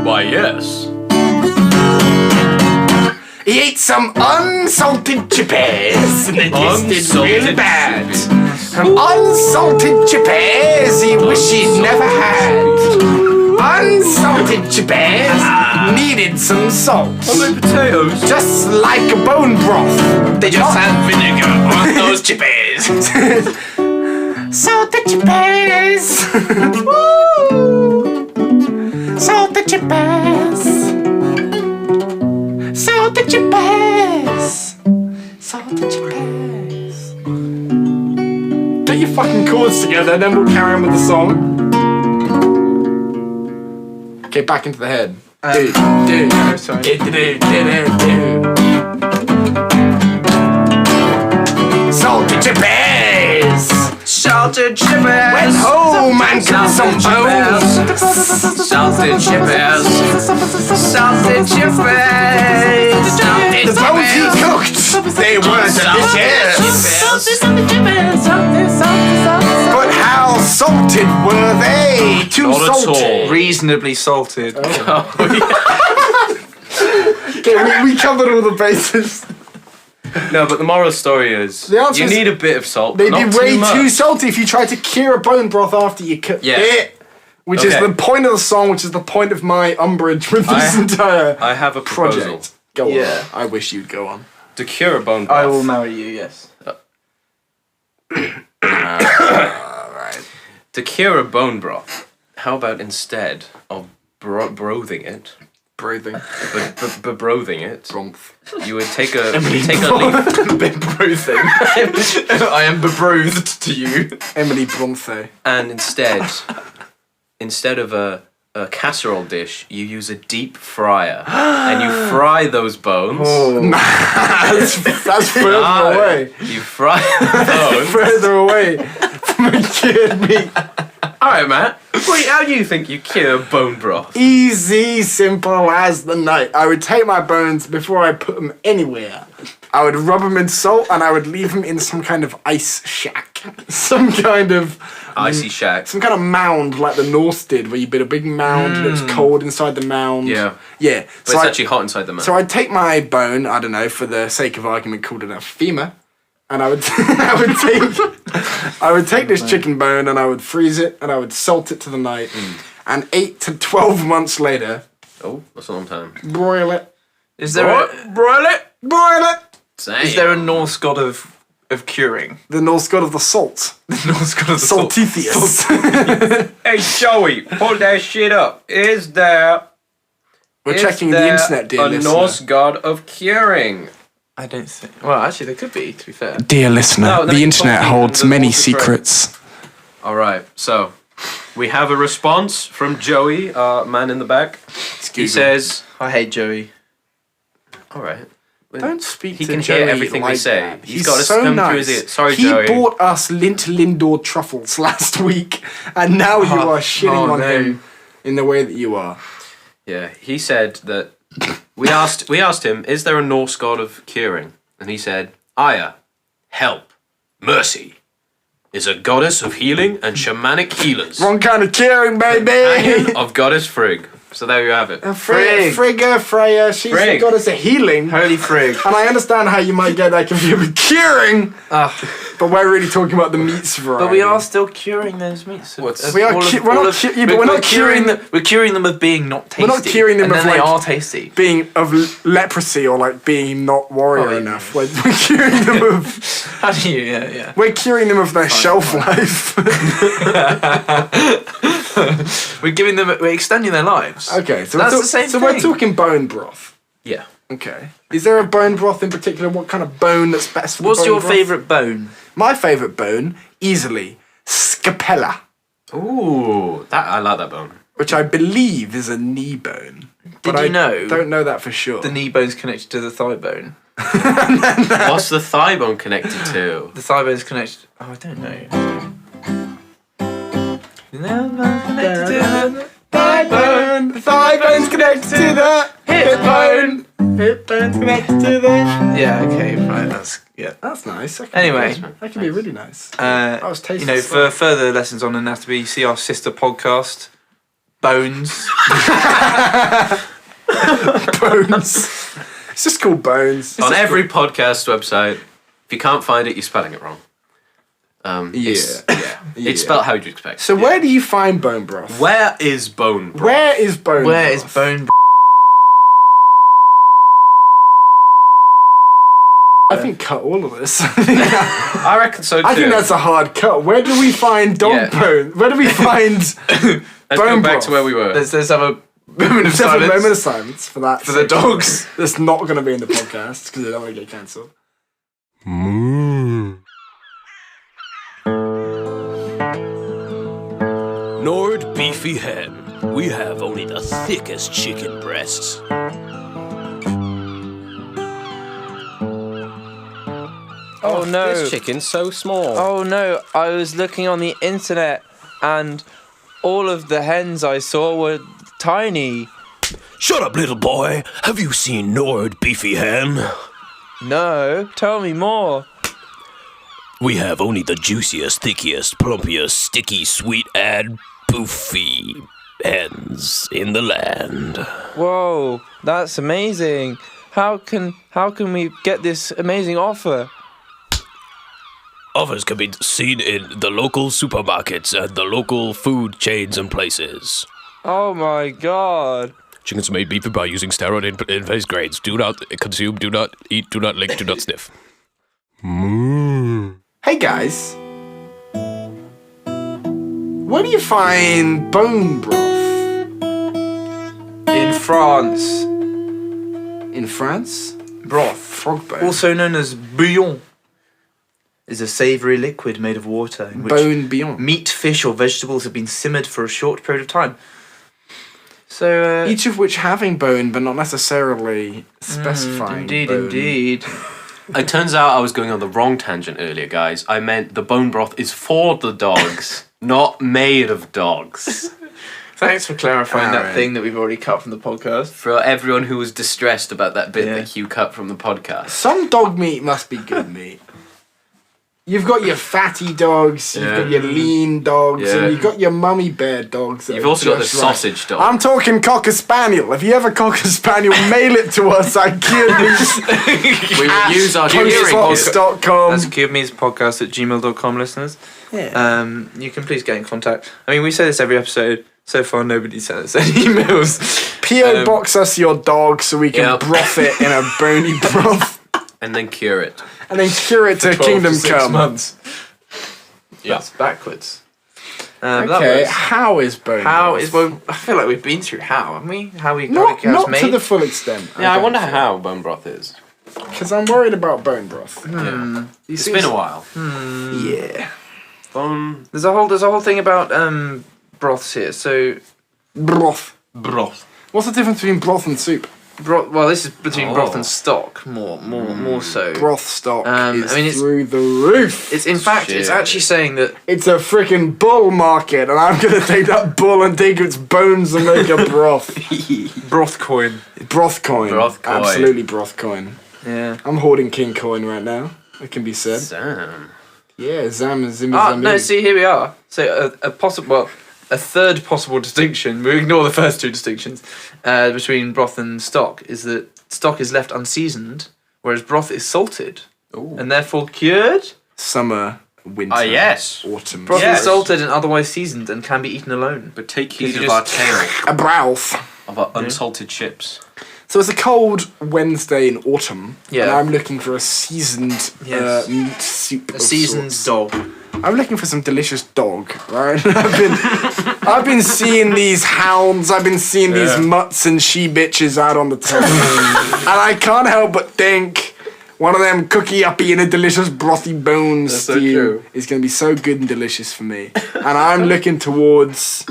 [SPEAKER 1] Why, yes.
[SPEAKER 5] he ate some unsalted chippies and they tasted really
[SPEAKER 1] Unsalted
[SPEAKER 5] bad.
[SPEAKER 1] chippies.
[SPEAKER 5] Unsalted chippies he wished he'd never had. Unsalted chippies needed some salt.
[SPEAKER 1] Potatoes.
[SPEAKER 5] Just like a bone broth.
[SPEAKER 4] They just had vinegar on those chippies.
[SPEAKER 5] Salted chippies. Woo. Salted chippies. Salted chippies. Salted chippies. Get your fucking chords together, then we'll carry on with the song. Okay, back into the head. Do.
[SPEAKER 4] sorry.
[SPEAKER 5] Do. Salted chippies.
[SPEAKER 4] Salted chippies.
[SPEAKER 5] Went home and got some bones.
[SPEAKER 1] Salted chippies.
[SPEAKER 4] Salted chippies.
[SPEAKER 5] The bones he cooked, they were delicious. But how salted were they? Too
[SPEAKER 1] Not at
[SPEAKER 5] salty.
[SPEAKER 1] all.
[SPEAKER 4] Reasonably salted.
[SPEAKER 5] Okay, we covered all the bases.
[SPEAKER 1] No, but the moral story is
[SPEAKER 5] The answer
[SPEAKER 1] you
[SPEAKER 5] is-
[SPEAKER 1] need a bit of salt.
[SPEAKER 5] They'd
[SPEAKER 1] but
[SPEAKER 5] be
[SPEAKER 1] not
[SPEAKER 5] way
[SPEAKER 1] much.
[SPEAKER 5] too salty if you tried to cure a bone broth after you cooked
[SPEAKER 1] Yeah.
[SPEAKER 5] it. Which is
[SPEAKER 1] Okay.
[SPEAKER 5] the point of the song, which is the point of my umbrage with this entire
[SPEAKER 1] I have a proposal.
[SPEAKER 5] project. Go
[SPEAKER 4] Yeah.
[SPEAKER 5] on. I wish you'd go on.
[SPEAKER 1] To cure a bone broth.
[SPEAKER 4] I will marry you. Yes.
[SPEAKER 5] Alright.
[SPEAKER 1] To cure a bone broth, how about instead of brothing it,
[SPEAKER 5] Breathing.
[SPEAKER 1] brothing it,
[SPEAKER 5] Broth.
[SPEAKER 1] you would take a leaf.
[SPEAKER 4] Bebrothed. I am betrothed to you.
[SPEAKER 5] Emily Bronte.
[SPEAKER 1] And instead of a casserole dish, you use a deep fryer, and you fry those bones.
[SPEAKER 5] That's further away.
[SPEAKER 1] You fry the bones.
[SPEAKER 5] Further away from a cured meat.
[SPEAKER 1] All right, Matt. How do you think you cure bone broth?
[SPEAKER 5] Easy, simple as the night. I would take my bones before I put them anywhere. I would rub them in salt and I would leave them in some kind of ice shack. Some kind of
[SPEAKER 1] Icy shack.
[SPEAKER 5] some kind of mound like the Norse did, where you build a big mound and it's cold inside the mound.
[SPEAKER 1] Yeah.
[SPEAKER 5] Yeah.
[SPEAKER 1] But it's actually hot inside the mound.
[SPEAKER 5] So I'd take my bone, I don't know, for the sake of argument, called it a femur, and I would I would take this chicken bone and I would freeze it and I would salt it to the night, and 8 to 12 months later,
[SPEAKER 1] Oh, that's a long time.
[SPEAKER 5] broil it.
[SPEAKER 4] Is there
[SPEAKER 5] Broil it.
[SPEAKER 4] is there a Norse god of curing?
[SPEAKER 5] The Norse god of the salt.
[SPEAKER 4] The Norse god of the
[SPEAKER 5] Saltitheus.
[SPEAKER 1] Hey, Joey, pull that shit up. Is there
[SPEAKER 5] We're checking the internet, dear
[SPEAKER 1] a
[SPEAKER 5] listener.
[SPEAKER 1] Norse god of curing?
[SPEAKER 4] I don't think. Well, actually, there could be. To be fair.
[SPEAKER 5] Dear listener,
[SPEAKER 1] No,
[SPEAKER 5] the
[SPEAKER 1] you're
[SPEAKER 5] internet
[SPEAKER 1] talking
[SPEAKER 5] holds
[SPEAKER 1] the
[SPEAKER 5] many
[SPEAKER 1] Norse of
[SPEAKER 5] secrets.
[SPEAKER 1] All right, so we have a response from Joey, man in the back. He says,
[SPEAKER 4] I hate Joey.
[SPEAKER 1] "All right,
[SPEAKER 5] Don't speak
[SPEAKER 1] He
[SPEAKER 5] to
[SPEAKER 1] can
[SPEAKER 5] Joey
[SPEAKER 1] hear everything we
[SPEAKER 5] like
[SPEAKER 1] say.
[SPEAKER 5] that.
[SPEAKER 1] He's got to come through his ear. Sorry,
[SPEAKER 5] he
[SPEAKER 1] Joey.
[SPEAKER 5] bought us Lindor truffles last week, and now you are shitting on him in the way that you are.
[SPEAKER 1] Yeah, he said that we asked him, is there a Norse god of curing? And he said, Aya, help, mercy, is a goddess of healing and shamanic healers.
[SPEAKER 5] Wrong kind of caring, baby.
[SPEAKER 1] Companion of goddess Frigg. So there you have it.
[SPEAKER 5] Frigga, Freya, she's the
[SPEAKER 1] Frigg.
[SPEAKER 5] goddess of healing.
[SPEAKER 4] Holy frig.
[SPEAKER 5] And I understand how you might get that confused with curing, but we're really talking about the meats variety.
[SPEAKER 4] But we are still curing those meats.
[SPEAKER 1] What's-
[SPEAKER 5] We are we're not curing them.
[SPEAKER 4] We're curing them of being not tasty.
[SPEAKER 5] We're not curing them
[SPEAKER 4] and
[SPEAKER 5] of,
[SPEAKER 4] then they
[SPEAKER 5] like-
[SPEAKER 4] are tasty.
[SPEAKER 5] being of leprosy or like being not warrior
[SPEAKER 4] Oh, yeah.
[SPEAKER 5] enough. We're curing them of.
[SPEAKER 4] How do you? Yeah.
[SPEAKER 5] We're curing them of their shelf life.
[SPEAKER 4] We're extending their lives.
[SPEAKER 5] Okay, so
[SPEAKER 4] That's the same
[SPEAKER 5] So we're
[SPEAKER 4] thing.
[SPEAKER 5] talking bone broth.
[SPEAKER 1] Yeah.
[SPEAKER 5] Okay. Is there a bone broth in particular? What kind of bone that's best for
[SPEAKER 4] What's
[SPEAKER 5] the bone
[SPEAKER 4] your
[SPEAKER 5] broth?
[SPEAKER 4] favourite bone?
[SPEAKER 5] My favourite bone, easily, scapella,
[SPEAKER 1] Ooh, I like that bone.
[SPEAKER 5] which I believe is a knee bone.
[SPEAKER 4] Did
[SPEAKER 5] But
[SPEAKER 4] you
[SPEAKER 5] I
[SPEAKER 4] know
[SPEAKER 5] don't know that for sure.
[SPEAKER 4] the knee bone's connected to the thigh bone?
[SPEAKER 1] What's the thigh bone connected to?
[SPEAKER 4] The thigh bone's connected. Oh, I don't know.
[SPEAKER 5] Thigh bone. The thigh bone's connected to the hip bone. Hip bone's connected to the.
[SPEAKER 4] Yeah. Okay. Right. That's
[SPEAKER 5] That's nice. That can
[SPEAKER 4] Anyway.
[SPEAKER 5] that can be really nice.
[SPEAKER 4] You
[SPEAKER 5] was tasting
[SPEAKER 4] know,
[SPEAKER 5] stuff.
[SPEAKER 4] for further lessons on anatomy, see our sister podcast, Bones.
[SPEAKER 5] Bones. It's just called bones.
[SPEAKER 1] On every podcast website, if you can't find it, you're spelling it wrong. It's spelled how you'd expect.
[SPEAKER 5] So where do you find bone broth?
[SPEAKER 1] Where is bone broth?
[SPEAKER 5] Where is bone
[SPEAKER 4] Where
[SPEAKER 5] broth?
[SPEAKER 4] is bone?
[SPEAKER 5] I think cut all of this.
[SPEAKER 1] I reckon so too.
[SPEAKER 5] I think that's a hard cut. Where do we find dog bone? Where do we find
[SPEAKER 1] Let's
[SPEAKER 5] bone
[SPEAKER 1] go back
[SPEAKER 5] broth?
[SPEAKER 1] to where we were.
[SPEAKER 4] Let's have a moment of
[SPEAKER 5] Let's have a
[SPEAKER 4] silence.
[SPEAKER 5] moment of silence for that.
[SPEAKER 4] For the dogs.
[SPEAKER 5] That's not going to be in the podcast because they don't want to get cancelled.
[SPEAKER 2] Nord Beefy Hen. We have only the thickest chicken breasts.
[SPEAKER 4] Oh no!
[SPEAKER 3] This chicken's so small.
[SPEAKER 4] Oh no! I was looking on the internet, and all of the hens I saw were tiny.
[SPEAKER 2] Shut up, little boy. Have you seen Nord Beefy Hen?
[SPEAKER 4] No, tell me more.
[SPEAKER 2] We have only the juiciest, thickiest, plumpiest, sticky, sweet, and boofy hens in the land.
[SPEAKER 4] Whoa, that's amazing. How can we get this amazing offer?
[SPEAKER 2] Offers can be seen in the local supermarkets and the local food chains and places.
[SPEAKER 4] Oh my god.
[SPEAKER 2] Chickens made beef by using steroid in phase grades. Do not consume, do not eat, do not lick, do not sniff.
[SPEAKER 5] Hey guys, where do you find bone broth?
[SPEAKER 4] In France,
[SPEAKER 5] In France?
[SPEAKER 4] broth,
[SPEAKER 5] Frog bone.
[SPEAKER 4] also known as bouillon, is a savoury liquid made of water in which
[SPEAKER 5] Bone beyond.
[SPEAKER 4] meat, fish, or vegetables have been simmered for a short period of time. So,
[SPEAKER 5] Each of which having bone, but not necessarily specifying
[SPEAKER 4] indeed,
[SPEAKER 5] bone.
[SPEAKER 4] indeed.
[SPEAKER 7] It turns out I was going on the wrong tangent earlier, guys. I meant the bone broth is for the dogs, not made of dogs.
[SPEAKER 4] Thanks for clarifying that
[SPEAKER 5] Aaron.
[SPEAKER 4] thing that we've already cut from the podcast.
[SPEAKER 7] For everyone who was distressed about that bit
[SPEAKER 4] Yeah.
[SPEAKER 7] that Hugh cut from the podcast.
[SPEAKER 5] Some dog meat must be good meat. You've got your fatty dogs, you've got your lean dogs,
[SPEAKER 7] Yeah.
[SPEAKER 5] and you've got your mummy bear dogs. that
[SPEAKER 7] You've
[SPEAKER 5] are
[SPEAKER 7] also got the
[SPEAKER 5] just right.
[SPEAKER 7] sausage dog.
[SPEAKER 5] I'm talking Cocker Spaniel. If you have a Cocker Spaniel, mail it to us at
[SPEAKER 7] We will use our hearing
[SPEAKER 5] postbox.com.
[SPEAKER 4] That's cubemespodcast@gmail.com, listeners.
[SPEAKER 5] Yeah.
[SPEAKER 4] You can please get in contact. I mean, we say this every episode. So far, nobody sent us any emails.
[SPEAKER 5] P.O. box us your dog so we can
[SPEAKER 7] Yep.
[SPEAKER 5] broth it in a bony broth.
[SPEAKER 7] and then cure it.
[SPEAKER 5] And then cure it to
[SPEAKER 4] 12
[SPEAKER 5] Kingdom
[SPEAKER 4] to 6
[SPEAKER 5] Come.
[SPEAKER 4] months.
[SPEAKER 7] Yeah.
[SPEAKER 4] That's backwards. That
[SPEAKER 5] Okay,
[SPEAKER 4] was-
[SPEAKER 5] how is bone
[SPEAKER 4] How
[SPEAKER 5] broth?
[SPEAKER 4] is well? I feel like we've been through how, haven't we? How we got
[SPEAKER 5] Not,
[SPEAKER 4] it
[SPEAKER 5] not
[SPEAKER 4] made.
[SPEAKER 5] to the full extent.
[SPEAKER 7] Yeah, I wonder how bone broth is.
[SPEAKER 5] Because I'm worried about bone broth.
[SPEAKER 7] It's been a while.
[SPEAKER 5] Yeah.
[SPEAKER 7] Bone
[SPEAKER 4] There's a whole thing about broths here. So
[SPEAKER 5] Broth.
[SPEAKER 7] broth.
[SPEAKER 5] What's the difference between broth and soup?
[SPEAKER 4] broth. Well, this is between broth
[SPEAKER 7] Oh.
[SPEAKER 4] and stock. More so.
[SPEAKER 5] Broth stock is
[SPEAKER 4] I mean, it's-
[SPEAKER 5] through the roof.
[SPEAKER 4] It's in fact, it's
[SPEAKER 7] Shit.
[SPEAKER 4] actually saying that
[SPEAKER 5] It's a freaking bull market, and I'm gonna take that bull and take its bones and make a broth.
[SPEAKER 4] broth coin.
[SPEAKER 5] Broth coin.
[SPEAKER 7] Broth coin.
[SPEAKER 5] Absolutely broth coin.
[SPEAKER 4] Yeah.
[SPEAKER 5] I'm hoarding king coin right now. It can be said.
[SPEAKER 7] Damn.
[SPEAKER 5] Yeah, Zam and Zimmy
[SPEAKER 4] Ah,
[SPEAKER 5] Zammy.
[SPEAKER 4] no. See, here we are. So a third possible distinction. We ignore the first two distinctions between broth and stock is that stock is left unseasoned, whereas broth is salted and therefore cured.
[SPEAKER 5] Summer, winter,
[SPEAKER 7] Ah, yes.
[SPEAKER 5] autumn.
[SPEAKER 4] Broth
[SPEAKER 7] Yes.
[SPEAKER 4] is salted and otherwise seasoned and can be eaten alone.
[SPEAKER 7] But take heed
[SPEAKER 4] you
[SPEAKER 7] of
[SPEAKER 4] just-
[SPEAKER 7] our tale
[SPEAKER 5] A broth.
[SPEAKER 7] of our unsalted chips.
[SPEAKER 5] So it's a cold Wednesday in autumn,
[SPEAKER 4] Yeah.
[SPEAKER 5] and I'm looking for a seasoned
[SPEAKER 4] Yes.
[SPEAKER 5] meat soup.
[SPEAKER 4] A
[SPEAKER 5] of
[SPEAKER 4] seasoned
[SPEAKER 5] sorts.
[SPEAKER 4] dog.
[SPEAKER 5] I'm looking for some delicious dog, right? I've been seeing these hounds, I've been seeing these mutts and she bitches out on the town, and I can't help but think one of them cookie uppy in a delicious brothy bone
[SPEAKER 4] That's so
[SPEAKER 5] stew
[SPEAKER 4] true.
[SPEAKER 5] is going to be so good and delicious for me. And I'm looking towards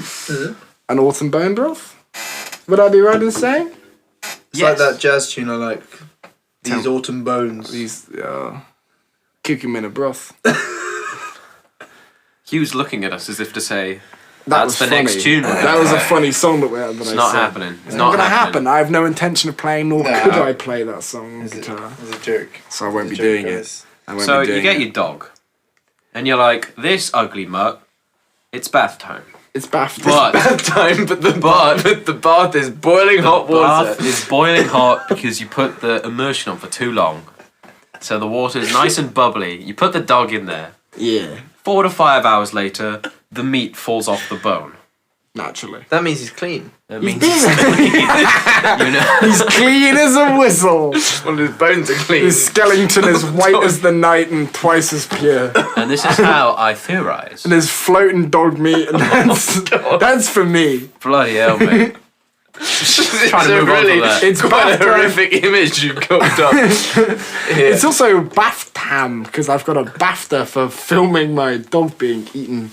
[SPEAKER 5] an autumn bone broth. Would I be right in saying?
[SPEAKER 4] It's like that jazz tune I like. These
[SPEAKER 5] Tell-
[SPEAKER 4] autumn bones.
[SPEAKER 5] These cook 'em in a broth.
[SPEAKER 7] Hugh's looking at us as if to say,
[SPEAKER 5] That
[SPEAKER 7] That's
[SPEAKER 5] was
[SPEAKER 7] the
[SPEAKER 5] funny.
[SPEAKER 7] next tune we're
[SPEAKER 5] That
[SPEAKER 7] gonna
[SPEAKER 5] was a
[SPEAKER 7] play.
[SPEAKER 5] funny song that we had.
[SPEAKER 7] it's not happening.
[SPEAKER 5] It's not gonna happen. I have no intention of playing, nor
[SPEAKER 4] No.
[SPEAKER 5] could I play that song on
[SPEAKER 4] It's
[SPEAKER 5] guitar.
[SPEAKER 4] a joke.
[SPEAKER 5] So I won't be doing it. I won't
[SPEAKER 7] So
[SPEAKER 5] be doing
[SPEAKER 7] you get
[SPEAKER 5] it.
[SPEAKER 7] your dog, and you're like, this ugly mutt, it's bath time.
[SPEAKER 5] It's bath.
[SPEAKER 7] But
[SPEAKER 4] Bad time, but the bath is boiling hot water.
[SPEAKER 7] bath is boiling hot because you put the immersion on for too long. So the water is nice and bubbly. You put the dog in there.
[SPEAKER 5] Yeah,
[SPEAKER 7] 4 to 5 hours later, the meat falls off the bone.
[SPEAKER 5] naturally.
[SPEAKER 4] That means he's clean.
[SPEAKER 7] That means you know.
[SPEAKER 5] He's clean as a whistle.
[SPEAKER 4] One of his bones are clean.
[SPEAKER 5] His skeleton is white as the night and twice as pure.
[SPEAKER 7] And this is how I theorize.
[SPEAKER 5] And there's floating dog meat, and that's for me.
[SPEAKER 7] Bloody hell, mate.
[SPEAKER 4] It's
[SPEAKER 7] Trying to
[SPEAKER 4] a
[SPEAKER 7] move on
[SPEAKER 4] really
[SPEAKER 7] from that.
[SPEAKER 5] It's
[SPEAKER 4] quite a
[SPEAKER 5] bath time.
[SPEAKER 4] horrific image you've cooked up.
[SPEAKER 5] It's also BAFTAM because I've got a BAFTA for filming my dog being eaten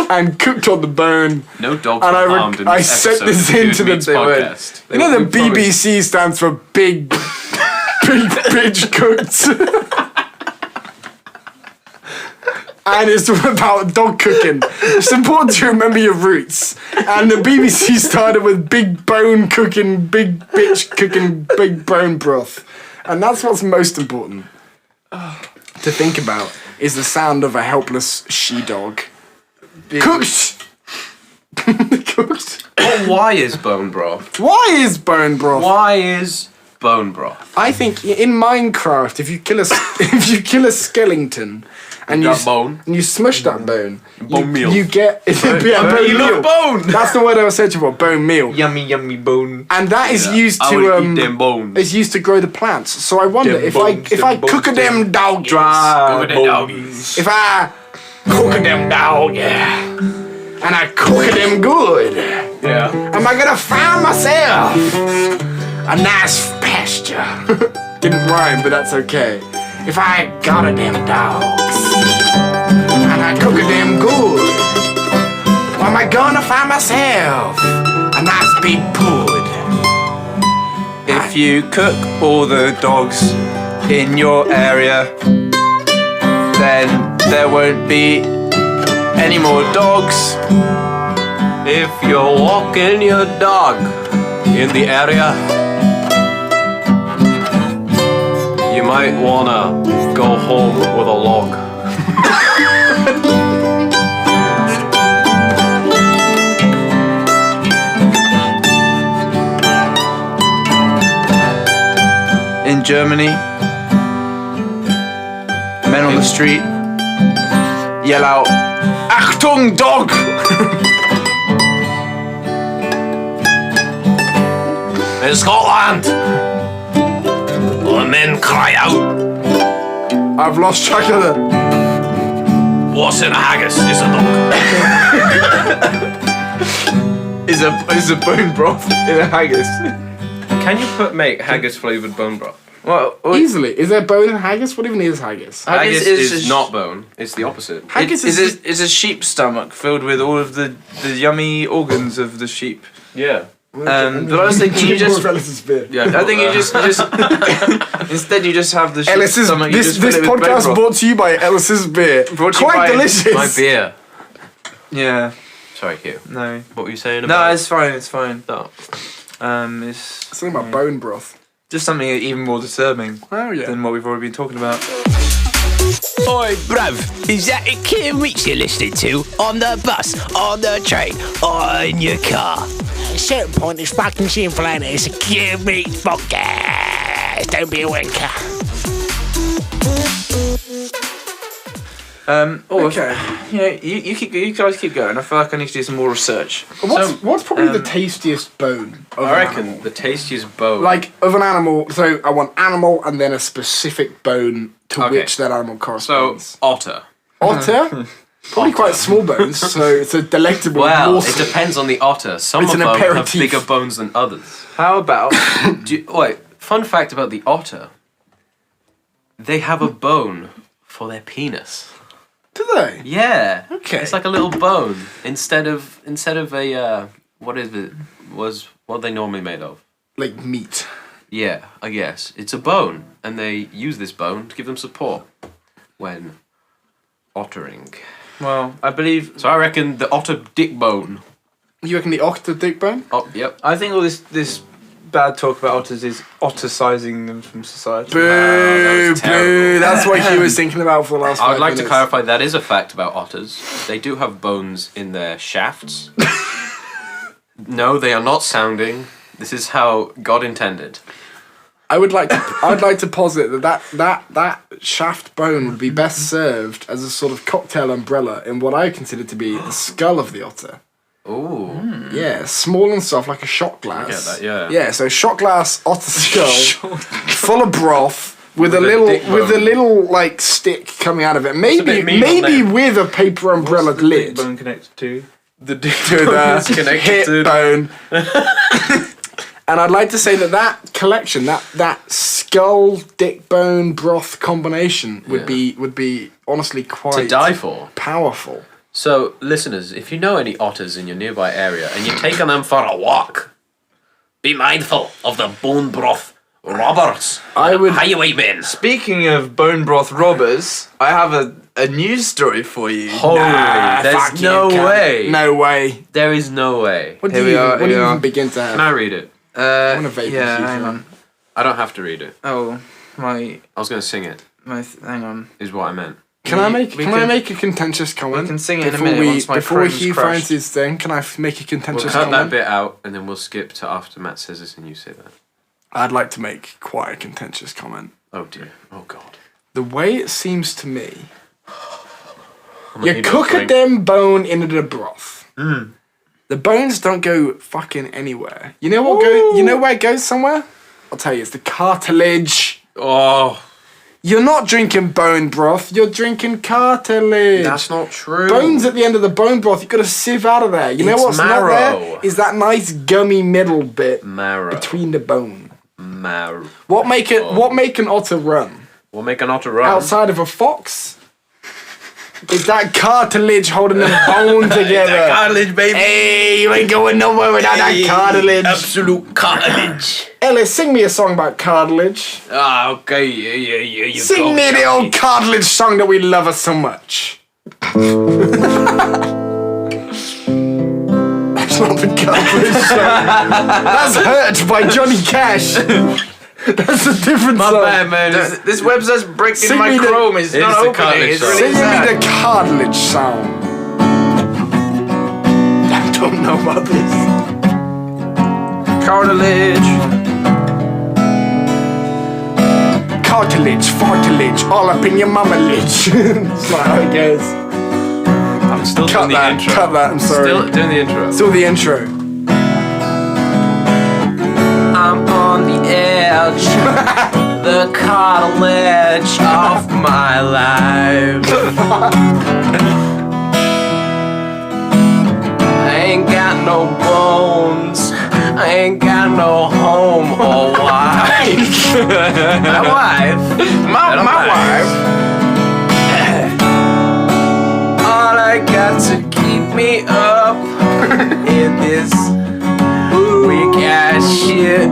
[SPEAKER 5] and cooked on the bone.
[SPEAKER 7] No dogs
[SPEAKER 5] And
[SPEAKER 7] were
[SPEAKER 5] I re-
[SPEAKER 7] harmed in
[SPEAKER 5] I
[SPEAKER 7] this
[SPEAKER 5] sent
[SPEAKER 7] episode
[SPEAKER 5] this
[SPEAKER 7] of Dude
[SPEAKER 5] into the-
[SPEAKER 7] Meets
[SPEAKER 4] They were.
[SPEAKER 7] podcast.
[SPEAKER 5] You know the
[SPEAKER 4] We promised.
[SPEAKER 5] BBC stands for big bitch cooked. And it's about dog cooking. It's important to remember your roots. And the BBC started with big bone cooking, big bitch cooking, big bone broth. And that's what's most important to think about is the sound of a helpless she-dog. Cooked! Cooked?
[SPEAKER 7] But why is bone broth?
[SPEAKER 5] Why is bone broth?
[SPEAKER 7] Why is bone broth.
[SPEAKER 5] I think in Minecraft, if you kill a skeleton and
[SPEAKER 7] That bone.
[SPEAKER 5] and you smush that bone,
[SPEAKER 7] Bone meal.
[SPEAKER 5] you get bone
[SPEAKER 7] You
[SPEAKER 5] meal.
[SPEAKER 7] love bone.
[SPEAKER 5] That's the word I was searching for, bone meal.
[SPEAKER 4] Yummy, yummy bone.
[SPEAKER 5] And that is used
[SPEAKER 7] I
[SPEAKER 5] to
[SPEAKER 7] would eat them bones.
[SPEAKER 5] is used to grow the plants. So I wonder
[SPEAKER 4] Them
[SPEAKER 5] if
[SPEAKER 4] bones,
[SPEAKER 5] I
[SPEAKER 4] them
[SPEAKER 5] cook a
[SPEAKER 4] bones,
[SPEAKER 5] them dog
[SPEAKER 4] Dry
[SPEAKER 7] the
[SPEAKER 4] bones.
[SPEAKER 7] doggies.
[SPEAKER 5] if I cook a them dog, and I cook a them good,
[SPEAKER 7] Yeah.
[SPEAKER 5] am I gonna find myself a nice pasture? Didn't rhyme, but that's okay. If I got a them dogs and I cook a them good, well, am I gonna find myself a nice big pud?
[SPEAKER 1] If you cook all the dogs in your area, then there won't be any more dogs.
[SPEAKER 7] If you're walking your dog in the area, you might wanna go home with a log.
[SPEAKER 1] In Germany, men on the street yell out, Achtung, dog!
[SPEAKER 2] In Scotland, the men cry out,
[SPEAKER 5] I've lost track of the.
[SPEAKER 2] what's in a haggis? It's a dog.
[SPEAKER 1] Is a bone broth in a haggis.
[SPEAKER 7] Can you make haggis flavoured bone broth?
[SPEAKER 1] Well,
[SPEAKER 5] Easily. Is there bone in haggis? What even is haggis?
[SPEAKER 7] Haggis
[SPEAKER 4] is
[SPEAKER 7] is
[SPEAKER 4] a
[SPEAKER 7] not bone. It's the opposite.
[SPEAKER 5] Haggis
[SPEAKER 1] it's a sheep's stomach filled with all of the yummy organs of the sheep.
[SPEAKER 7] Yeah.
[SPEAKER 1] But I was thinking you just.
[SPEAKER 7] Yeah.
[SPEAKER 1] I think you just instead you just have the sheep's
[SPEAKER 5] Ellis's.
[SPEAKER 1] stomach. You
[SPEAKER 5] This
[SPEAKER 1] just fill it with bone
[SPEAKER 5] podcast
[SPEAKER 1] broth.
[SPEAKER 5] brought to you by Ellis's beer.
[SPEAKER 1] Brought to you
[SPEAKER 5] Quite
[SPEAKER 1] by
[SPEAKER 5] delicious.
[SPEAKER 7] My beer.
[SPEAKER 1] Yeah.
[SPEAKER 7] Sorry, Hugh.
[SPEAKER 1] No.
[SPEAKER 7] What were you saying
[SPEAKER 1] No,
[SPEAKER 7] about?
[SPEAKER 1] it's fine. It's fine.
[SPEAKER 7] No.
[SPEAKER 1] It's
[SPEAKER 5] Something about bone broth.
[SPEAKER 1] just something even more disturbing
[SPEAKER 5] Oh yeah.
[SPEAKER 1] than what we've already been talking about.
[SPEAKER 2] Oi, bruv, is that a Kim Reach you're listening to? On the bus, on the train, or in your car?
[SPEAKER 6] At a certain point, it's fucking sinful, ain't it? It's a Kim Reach podcast. Don't be a wanker.
[SPEAKER 5] Okay.
[SPEAKER 1] You know, you guys keep going. I feel like I need to do some more research.
[SPEAKER 5] What's probably the tastiest bone? Of
[SPEAKER 7] I
[SPEAKER 5] an
[SPEAKER 7] reckon
[SPEAKER 5] animal?
[SPEAKER 7] the tastiest bone.
[SPEAKER 5] Like of an animal. So I want animal and then a specific bone to
[SPEAKER 7] Okay.
[SPEAKER 5] which that animal
[SPEAKER 7] so
[SPEAKER 5] corresponds.
[SPEAKER 7] otter.
[SPEAKER 5] Otter. Probably quite small bones, so it's a delectable
[SPEAKER 7] Well,
[SPEAKER 5] morsel.
[SPEAKER 7] it depends on the otter. Some
[SPEAKER 5] It's
[SPEAKER 7] of
[SPEAKER 5] an
[SPEAKER 7] them have
[SPEAKER 5] aperitif.
[SPEAKER 7] bigger bones than others.
[SPEAKER 1] How about
[SPEAKER 7] Wait, fun fact about the otter. They have a bone for their penis.
[SPEAKER 5] Do they?
[SPEAKER 7] Yeah.
[SPEAKER 5] Okay.
[SPEAKER 7] It's like a little bone instead of a what is it? What are they normally made of?
[SPEAKER 5] Like meat.
[SPEAKER 7] Yeah, I guess it's a bone, and they use this bone to give them support when ottering.
[SPEAKER 1] well, I believe
[SPEAKER 7] So I reckon the otter dick bone.
[SPEAKER 5] You reckon the otter dick bone?
[SPEAKER 7] Oh, yep.
[SPEAKER 1] I think all this bad talk about otters is ostracising them from society.
[SPEAKER 5] Boo,
[SPEAKER 7] was
[SPEAKER 5] boo.
[SPEAKER 7] terrible.
[SPEAKER 5] That's what he was thinking about for the last 5
[SPEAKER 7] I would like to
[SPEAKER 5] minutes.
[SPEAKER 7] clarify that is a fact about otters. They do have bones in their shafts. No, they are not sounding. This is how God intended.
[SPEAKER 5] I'd like to posit that shaft bone would be best served as a sort of cocktail umbrella in what I consider to be the skull of the otter.
[SPEAKER 7] Ooh.
[SPEAKER 5] Yeah, small and soft like a shot glass.
[SPEAKER 7] get that, yeah.
[SPEAKER 5] Yeah, so shot glass otter skull, full of broth with a
[SPEAKER 7] dick
[SPEAKER 5] little
[SPEAKER 7] bone.
[SPEAKER 5] like stick coming out of it.
[SPEAKER 7] bit
[SPEAKER 5] Maybe
[SPEAKER 7] mean on them.
[SPEAKER 5] with a paper umbrella lid
[SPEAKER 1] Bone connected to.
[SPEAKER 7] The dick
[SPEAKER 5] to the
[SPEAKER 7] is connected
[SPEAKER 5] hip
[SPEAKER 7] to
[SPEAKER 5] bone. And I'd like to say that collection, that skull dick bone broth combination would be honestly quite
[SPEAKER 7] to die for.
[SPEAKER 5] powerful.
[SPEAKER 7] So, listeners, if you know any otters in your nearby area and you're taking them for a walk, be mindful of the bone broth robbers.
[SPEAKER 5] I would-
[SPEAKER 7] Highway men.
[SPEAKER 1] Speaking of bone broth robbers, I have a news story for you.
[SPEAKER 7] Holy, there's
[SPEAKER 5] Fuck you,
[SPEAKER 7] no
[SPEAKER 5] cunt.
[SPEAKER 7] way.
[SPEAKER 5] No way.
[SPEAKER 7] There is no way.
[SPEAKER 5] What
[SPEAKER 1] Here
[SPEAKER 5] do
[SPEAKER 1] we
[SPEAKER 5] you
[SPEAKER 1] are,
[SPEAKER 5] what do
[SPEAKER 1] here
[SPEAKER 5] you
[SPEAKER 1] we
[SPEAKER 5] even
[SPEAKER 1] are.
[SPEAKER 5] begin to have?
[SPEAKER 7] Can I read it?
[SPEAKER 5] wanna vape and
[SPEAKER 1] yeah,
[SPEAKER 5] see
[SPEAKER 1] hang
[SPEAKER 5] for
[SPEAKER 1] on.
[SPEAKER 7] I don't have to read it.
[SPEAKER 1] Oh, my
[SPEAKER 7] I was going to sing it,
[SPEAKER 1] hang on.
[SPEAKER 7] is what I meant.
[SPEAKER 5] Can I make
[SPEAKER 1] we
[SPEAKER 5] can I
[SPEAKER 1] can-
[SPEAKER 5] make a contentious comment?
[SPEAKER 1] we can sing it in a
[SPEAKER 5] before
[SPEAKER 1] minute
[SPEAKER 5] we-
[SPEAKER 1] once my
[SPEAKER 5] before
[SPEAKER 1] chrome's
[SPEAKER 5] he
[SPEAKER 1] crushed.
[SPEAKER 5] finds his thing. Can I make a
[SPEAKER 7] We'll
[SPEAKER 5] contentious
[SPEAKER 7] cut that
[SPEAKER 5] comment?
[SPEAKER 7] bit out and then we'll skip to after Matt says this and you say that.
[SPEAKER 5] I'd like to make quite a contentious comment.
[SPEAKER 7] Oh dear. Oh god.
[SPEAKER 5] The way it seems to me,
[SPEAKER 7] I'm
[SPEAKER 5] you
[SPEAKER 7] not
[SPEAKER 5] cook a
[SPEAKER 7] drink.
[SPEAKER 5] damn bone into the broth. The bones don't go fucking anywhere. You know what go? You know where it goes somewhere? I'll tell you, it's the cartilage.
[SPEAKER 7] Oh,
[SPEAKER 5] You're not drinking bone broth, you're drinking cartilage.
[SPEAKER 7] that's not true.
[SPEAKER 5] Bones at the end of the bone broth, you've got to sieve out of there. You know
[SPEAKER 7] It's
[SPEAKER 5] what's not
[SPEAKER 7] marrow.
[SPEAKER 5] there? Is that nice gummy middle bit
[SPEAKER 7] Marrow.
[SPEAKER 5] between the bone.
[SPEAKER 7] Marrow.
[SPEAKER 5] What make an otter run?
[SPEAKER 7] We'll make an otter run.
[SPEAKER 5] Outside of a fox? Is that cartilage holding the bone together?
[SPEAKER 7] Cartilage, baby.
[SPEAKER 5] Hey, you ain't going nowhere without that cartilage.
[SPEAKER 7] Absolute cartilage.
[SPEAKER 5] Ellis, sing me a song about cartilage.
[SPEAKER 7] Ah, okay. Yeah. You
[SPEAKER 5] Sing
[SPEAKER 7] go,
[SPEAKER 5] me the
[SPEAKER 7] Johnny.
[SPEAKER 5] old cartilage song that we love us so much. That's not the cartilage song. That's Hurt by Johnny Cash. That's a different
[SPEAKER 7] My
[SPEAKER 5] song.
[SPEAKER 7] bad, man.
[SPEAKER 4] This website's breaking
[SPEAKER 5] Sing
[SPEAKER 4] my
[SPEAKER 5] me the-
[SPEAKER 4] Chrome. It's not
[SPEAKER 7] the
[SPEAKER 4] opening.
[SPEAKER 7] cartilage
[SPEAKER 4] It's
[SPEAKER 7] song.
[SPEAKER 4] really
[SPEAKER 5] Sing me
[SPEAKER 4] sad.
[SPEAKER 5] the cartilage song. I don't know about this.
[SPEAKER 4] Cartilage.
[SPEAKER 5] Cartilage, fartilage, all up in your mama lich. That's not how it goes.
[SPEAKER 7] I'm still
[SPEAKER 5] Cut
[SPEAKER 7] doing the
[SPEAKER 5] that,
[SPEAKER 7] intro.
[SPEAKER 5] cut that, I'm sorry.
[SPEAKER 7] Still doing the intro.
[SPEAKER 5] Still the intro.
[SPEAKER 7] I'm on the edge, the cartilage of my life. I ain't got no bones, I ain't got no home or wife. My wife, my wife. All I got to keep me up in this weak ass shit.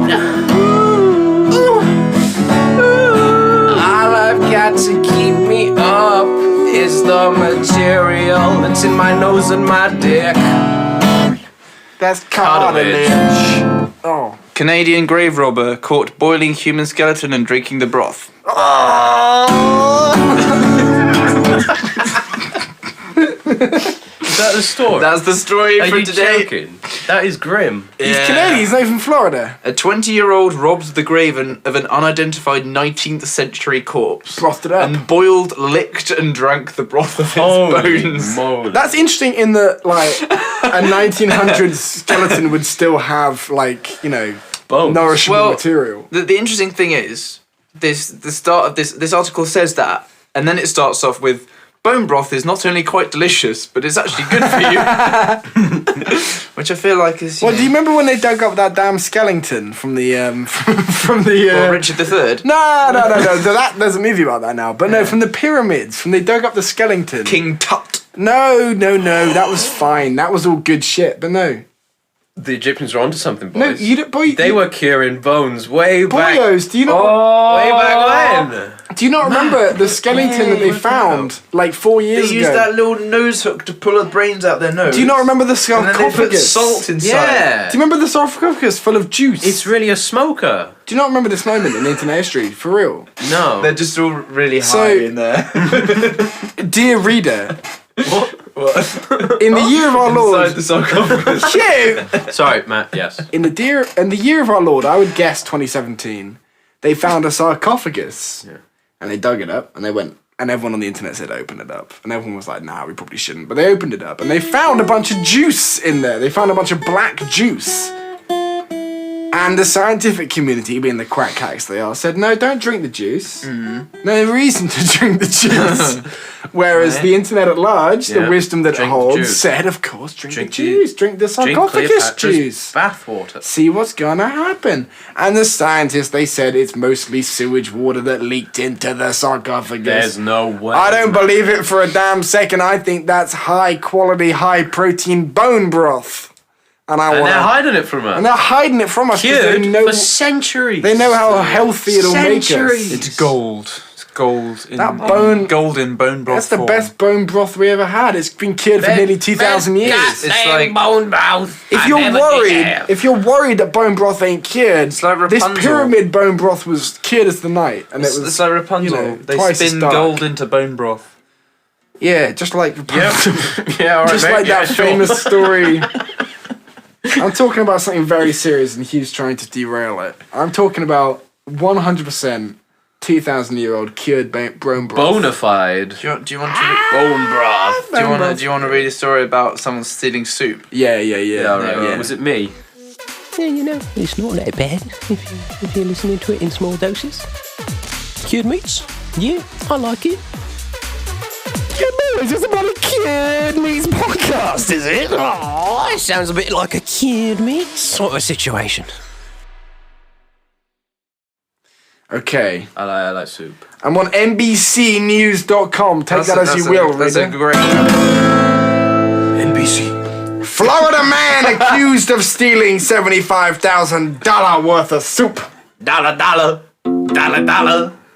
[SPEAKER 7] All I've got to keep me up is the material that's in my nose and my dick.
[SPEAKER 5] That's
[SPEAKER 7] Cartilage.
[SPEAKER 5] cartilage. Oh.
[SPEAKER 4] Canadian grave robber caught boiling human skeleton and drinking the broth.
[SPEAKER 7] Is that the story?
[SPEAKER 4] That's the story for today.
[SPEAKER 7] joking? That is grim.
[SPEAKER 5] He's Canadian, he's not from Florida.
[SPEAKER 4] A 20-year-old robbed the grave of an unidentified 19th century corpse.
[SPEAKER 5] Frothed it up.
[SPEAKER 4] And boiled, licked, and drank the broth of its bones.
[SPEAKER 7] moly.
[SPEAKER 5] That's interesting in that, like, a 1900s skeleton would still have, like, you know,
[SPEAKER 7] Bones.
[SPEAKER 5] nourishable
[SPEAKER 4] Well,
[SPEAKER 5] material.
[SPEAKER 4] The interesting thing is, the start of this article says that, and then it starts off with, bone broth is not only quite delicious, but it's actually good for you. Which I feel like is.
[SPEAKER 5] Well, do you remember when they dug up that damn skeleton from the, from the,
[SPEAKER 4] Richard III?
[SPEAKER 5] No, there's a movie about that now. But no, from the pyramids, when they dug up the skeleton.
[SPEAKER 4] King Tut.
[SPEAKER 5] No, that was fine. That was all good shit, but no.
[SPEAKER 7] The Egyptians were onto something, boys.
[SPEAKER 5] No, you don't, boy.
[SPEAKER 7] They were curing bones way back.
[SPEAKER 5] Boyos, do you not?
[SPEAKER 7] Way back when.
[SPEAKER 5] Do you not remember the skeleton that they found like 4 years
[SPEAKER 4] They
[SPEAKER 5] ago?
[SPEAKER 4] used that little nose hook to pull the brains out their nose.
[SPEAKER 5] Do you not remember the
[SPEAKER 4] And then they put
[SPEAKER 5] sarcophagus?
[SPEAKER 4] salt inside.
[SPEAKER 7] Yeah.
[SPEAKER 5] Do you remember the sarcophagus full of juice?
[SPEAKER 7] It's really a smoker.
[SPEAKER 5] Do you not remember this moment in internet history? For real.
[SPEAKER 7] No.
[SPEAKER 4] They're just all really high
[SPEAKER 5] So-
[SPEAKER 4] in there.
[SPEAKER 5] Dear reader,
[SPEAKER 4] What?
[SPEAKER 5] in the year of our
[SPEAKER 4] Inside
[SPEAKER 5] Lord.
[SPEAKER 4] the sarcophagus.
[SPEAKER 5] Cute!
[SPEAKER 7] Sorry, Matt. Yes.
[SPEAKER 5] In the year of our Lord, I would guess 2017, they found a sarcophagus.
[SPEAKER 7] Yeah.
[SPEAKER 5] And they dug it up and they went, and everyone on the internet said open it up. And everyone was like, nah, we probably shouldn't. But they opened it up and they found a bunch of juice in there. They found a bunch of black juice. And the scientific community, being the quack hacks they are, said, no, don't drink the juice. No reason to drink the juice. Whereas
[SPEAKER 4] Right.
[SPEAKER 5] the internet at large, the
[SPEAKER 7] Yeah.
[SPEAKER 5] wisdom that it
[SPEAKER 7] Drink the
[SPEAKER 5] holds,
[SPEAKER 7] juice.
[SPEAKER 5] said, of course, drink the
[SPEAKER 7] Drink the-
[SPEAKER 5] juice. Drink the
[SPEAKER 7] Drink
[SPEAKER 5] sarcophagus
[SPEAKER 7] Cleopatra's
[SPEAKER 5] juice.
[SPEAKER 7] bathwater.
[SPEAKER 5] See what's gonna happen. And the scientists, they said it's mostly sewage water that leaked into the sarcophagus.
[SPEAKER 7] There's no way.
[SPEAKER 5] I don't believe it for a damn second. I think that's high quality, high protein bone broth. And I
[SPEAKER 7] And
[SPEAKER 5] want
[SPEAKER 7] they're
[SPEAKER 5] to.
[SPEAKER 7] hiding it from us.
[SPEAKER 5] And they're hiding it from us because
[SPEAKER 7] Cured
[SPEAKER 5] they know,
[SPEAKER 7] for centuries.
[SPEAKER 5] they know how healthy it'll make us.
[SPEAKER 7] Centuries.
[SPEAKER 4] It's gold. It's gold. In,
[SPEAKER 5] That bone-
[SPEAKER 4] golden bone broth.
[SPEAKER 5] That's the
[SPEAKER 4] form.
[SPEAKER 5] best bone broth we ever had. It's been cured for nearly 2,000 years.
[SPEAKER 4] It's like
[SPEAKER 6] bone broth.
[SPEAKER 5] If you're worried that bone broth ain't cured,
[SPEAKER 4] like
[SPEAKER 5] this
[SPEAKER 4] Rapunzel.
[SPEAKER 5] pyramid bone broth was cured as the night, and it
[SPEAKER 4] It's,
[SPEAKER 5] was
[SPEAKER 4] it's like Rapunzel.
[SPEAKER 5] you know,
[SPEAKER 4] they
[SPEAKER 5] twice as
[SPEAKER 4] spin
[SPEAKER 5] dark.
[SPEAKER 4] gold into bone broth.
[SPEAKER 5] Yeah, just like
[SPEAKER 7] Yep. Yeah, all right,
[SPEAKER 5] just
[SPEAKER 7] mate.
[SPEAKER 5] like
[SPEAKER 7] Yeah,
[SPEAKER 5] that
[SPEAKER 7] sure.
[SPEAKER 5] famous story. I'm talking about something very serious, and Hugh's trying to derail it. I'm talking about 100% 2,000-year-old cured bone broth.
[SPEAKER 7] Bona fide.
[SPEAKER 4] Do you want to?
[SPEAKER 7] Bone broth.
[SPEAKER 4] Do you want to read a story about someone stealing soup?
[SPEAKER 5] Yeah.
[SPEAKER 7] Right. Was it me?
[SPEAKER 2] Yeah, you know, it's not that bad if you're listening to it in small doses. Cured meats? Yeah, I like it.
[SPEAKER 6] It's just about a Cured Meats podcast, is it?
[SPEAKER 2] Oh, it sounds a bit like a cured meat sort of situation.
[SPEAKER 5] Okay.
[SPEAKER 7] I like soup.
[SPEAKER 5] I'm on NBCnews.com. Take that as you will,
[SPEAKER 4] That's a
[SPEAKER 5] reader.
[SPEAKER 4] great.
[SPEAKER 7] NBC.
[SPEAKER 5] Florida man accused of stealing $75,000 worth of soup.
[SPEAKER 7] Dollar.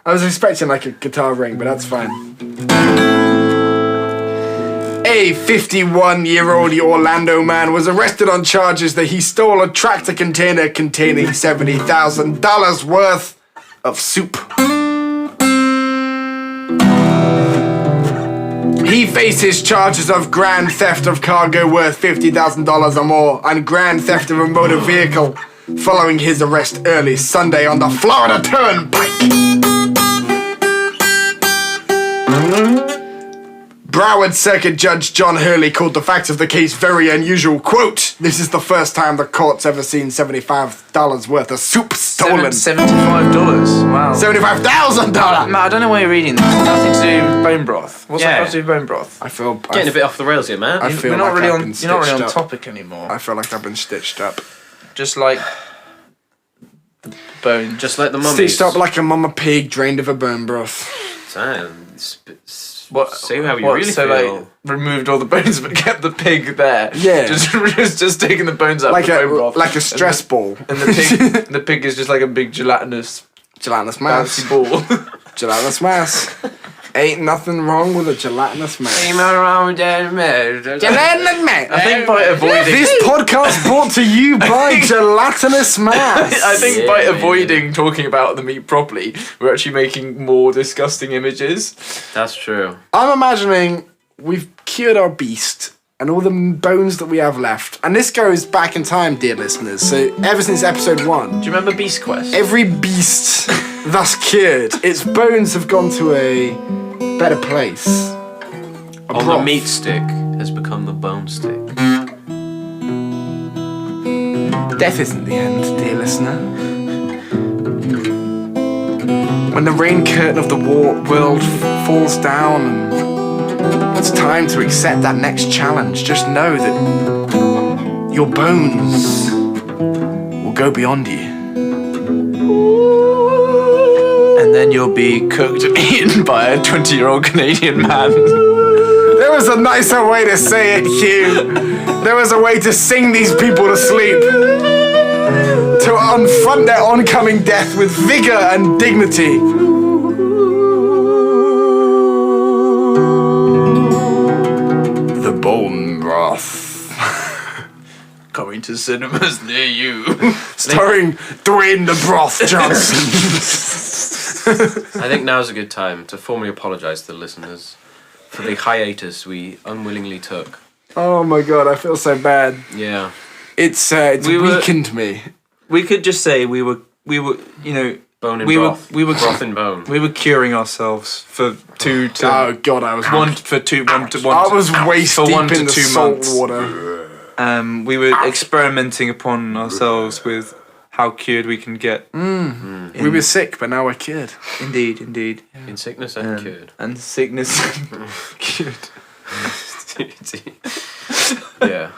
[SPEAKER 5] I was expecting like a guitar ring, but that's fine. A 51-year-old Orlando man was arrested on charges that he stole a tractor container containing $70,000 worth of soup. He faces charges of grand theft of cargo worth $50,000 or more and grand theft of a motor vehicle following his arrest early Sunday on the Florida Turnpike. Broward Circuit Judge John Hurley called the facts of the case very unusual. Quote, "This is the first time the court's ever seen $75 worth of soup stolen."
[SPEAKER 4] $75. Wow.
[SPEAKER 5] $75,000!
[SPEAKER 4] Matt, I don't know why you're reading this. Nothing to do with bone broth. What's that got to do with bone broth?
[SPEAKER 5] I feel...
[SPEAKER 7] Getting a bit off the rails here, man.
[SPEAKER 5] I feel
[SPEAKER 4] We're not
[SPEAKER 5] like
[SPEAKER 4] really
[SPEAKER 5] I've
[SPEAKER 4] on.
[SPEAKER 5] been
[SPEAKER 4] You're not really on
[SPEAKER 5] stitched up.
[SPEAKER 4] topic anymore.
[SPEAKER 5] I feel like I've been stitched up.
[SPEAKER 4] Just like bone.
[SPEAKER 7] Just like the mummies.
[SPEAKER 5] Stitched up like a mama pig drained of a bone broth.
[SPEAKER 4] What?
[SPEAKER 7] Say how you
[SPEAKER 4] what,
[SPEAKER 7] really
[SPEAKER 4] so
[SPEAKER 7] feel.
[SPEAKER 4] like removed all the bones but kept the pig there.
[SPEAKER 5] Yeah.
[SPEAKER 4] Just taking the bones out
[SPEAKER 5] Like
[SPEAKER 4] of the bone broth.
[SPEAKER 5] a stress ball.
[SPEAKER 4] And the pig is just like a big gelatinous
[SPEAKER 5] Gelatinous mass.
[SPEAKER 4] bouncy ball.
[SPEAKER 5] Gelatinous mass. Ain't nothing wrong with a gelatinous mass. Gelatinous mass.
[SPEAKER 4] I think by avoiding
[SPEAKER 5] This podcast brought to you by gelatinous mass.
[SPEAKER 4] I think by avoiding talking about the meat properly, we're actually making more disgusting images.
[SPEAKER 7] That's true.
[SPEAKER 5] I'm imagining we've cured our beast and all the bones that we have left. And this goes back in time, dear listeners. So ever since episode 1,
[SPEAKER 4] Do you remember Beast Quest?
[SPEAKER 5] every beast thus cured, its bones have gone to a better place.
[SPEAKER 7] On the
[SPEAKER 5] broth.
[SPEAKER 7] meat stick has become the bone stick.
[SPEAKER 5] Death isn't the end, dear listener. When the rain curtain of the world falls down and it's time to accept that next challenge, just know that your bones will go beyond you.
[SPEAKER 4] And then you'll be cooked and eaten by a 20-year-old Canadian man.
[SPEAKER 5] There was a nicer way to say it, Hugh. There was a way to sing these people to sleep. To confront their oncoming death with vigor and dignity. The bone broth.
[SPEAKER 4] Coming to cinemas near you.
[SPEAKER 5] Starring Dwayne the Broth Johnson.
[SPEAKER 7] I think now's a good time to formally apologise to the listeners for the hiatus we unwillingly took.
[SPEAKER 5] Oh my god, I feel so bad.
[SPEAKER 7] Yeah.
[SPEAKER 5] It's
[SPEAKER 4] We were-
[SPEAKER 5] weakened me.
[SPEAKER 4] We could just say we were, you know,
[SPEAKER 7] Bone and
[SPEAKER 4] we
[SPEAKER 7] broth.
[SPEAKER 4] were
[SPEAKER 7] Broth and bone.
[SPEAKER 4] we were curing ourselves for 2 to
[SPEAKER 5] Oh god, I was
[SPEAKER 4] one for 2 1 to 1.
[SPEAKER 5] I was waist
[SPEAKER 4] for
[SPEAKER 5] deep
[SPEAKER 4] 1 to
[SPEAKER 5] in the
[SPEAKER 4] 2
[SPEAKER 5] salt
[SPEAKER 4] months.
[SPEAKER 5] water.
[SPEAKER 4] We were experimenting upon ourselves with how cured we can get.
[SPEAKER 5] We were sick, but now we're cured.
[SPEAKER 4] Indeed.
[SPEAKER 7] In sickness and cured.
[SPEAKER 4] And sickness cured.
[SPEAKER 7] Yeah.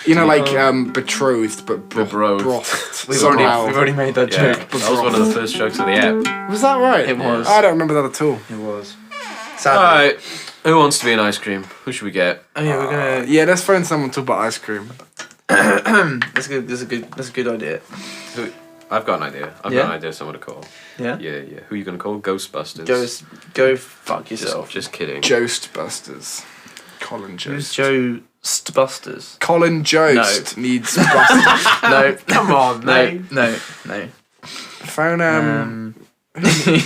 [SPEAKER 5] You know, like betrothed, but
[SPEAKER 7] Betrothed.
[SPEAKER 5] brothed.
[SPEAKER 4] We've
[SPEAKER 5] somehow.
[SPEAKER 4] already made that
[SPEAKER 7] Yeah.
[SPEAKER 4] joke.
[SPEAKER 7] That was one of the first jokes of the app.
[SPEAKER 5] Was that right?
[SPEAKER 4] It was.
[SPEAKER 5] I don't remember that at all.
[SPEAKER 4] It was. Sadly.
[SPEAKER 7] Alright. Who wants to be an ice cream? Who should we get?
[SPEAKER 4] Oh yeah, we're gonna.
[SPEAKER 5] Yeah, let's phone someone to talk about ice cream.
[SPEAKER 4] That's good. That's a good idea.
[SPEAKER 7] I've got an idea. I've
[SPEAKER 4] Yeah?
[SPEAKER 7] got an idea of someone to call.
[SPEAKER 4] Yeah.
[SPEAKER 7] Yeah. Who are you going to call? Ghostbusters.
[SPEAKER 4] Go fuck yourself.
[SPEAKER 7] Just kidding.
[SPEAKER 5] Joastbusters. Colin
[SPEAKER 4] Who's
[SPEAKER 5] Jost.
[SPEAKER 4] Joe Stbusters?
[SPEAKER 5] Colin Jost needs busters.
[SPEAKER 4] No,
[SPEAKER 7] Come on,
[SPEAKER 4] no.
[SPEAKER 5] Phone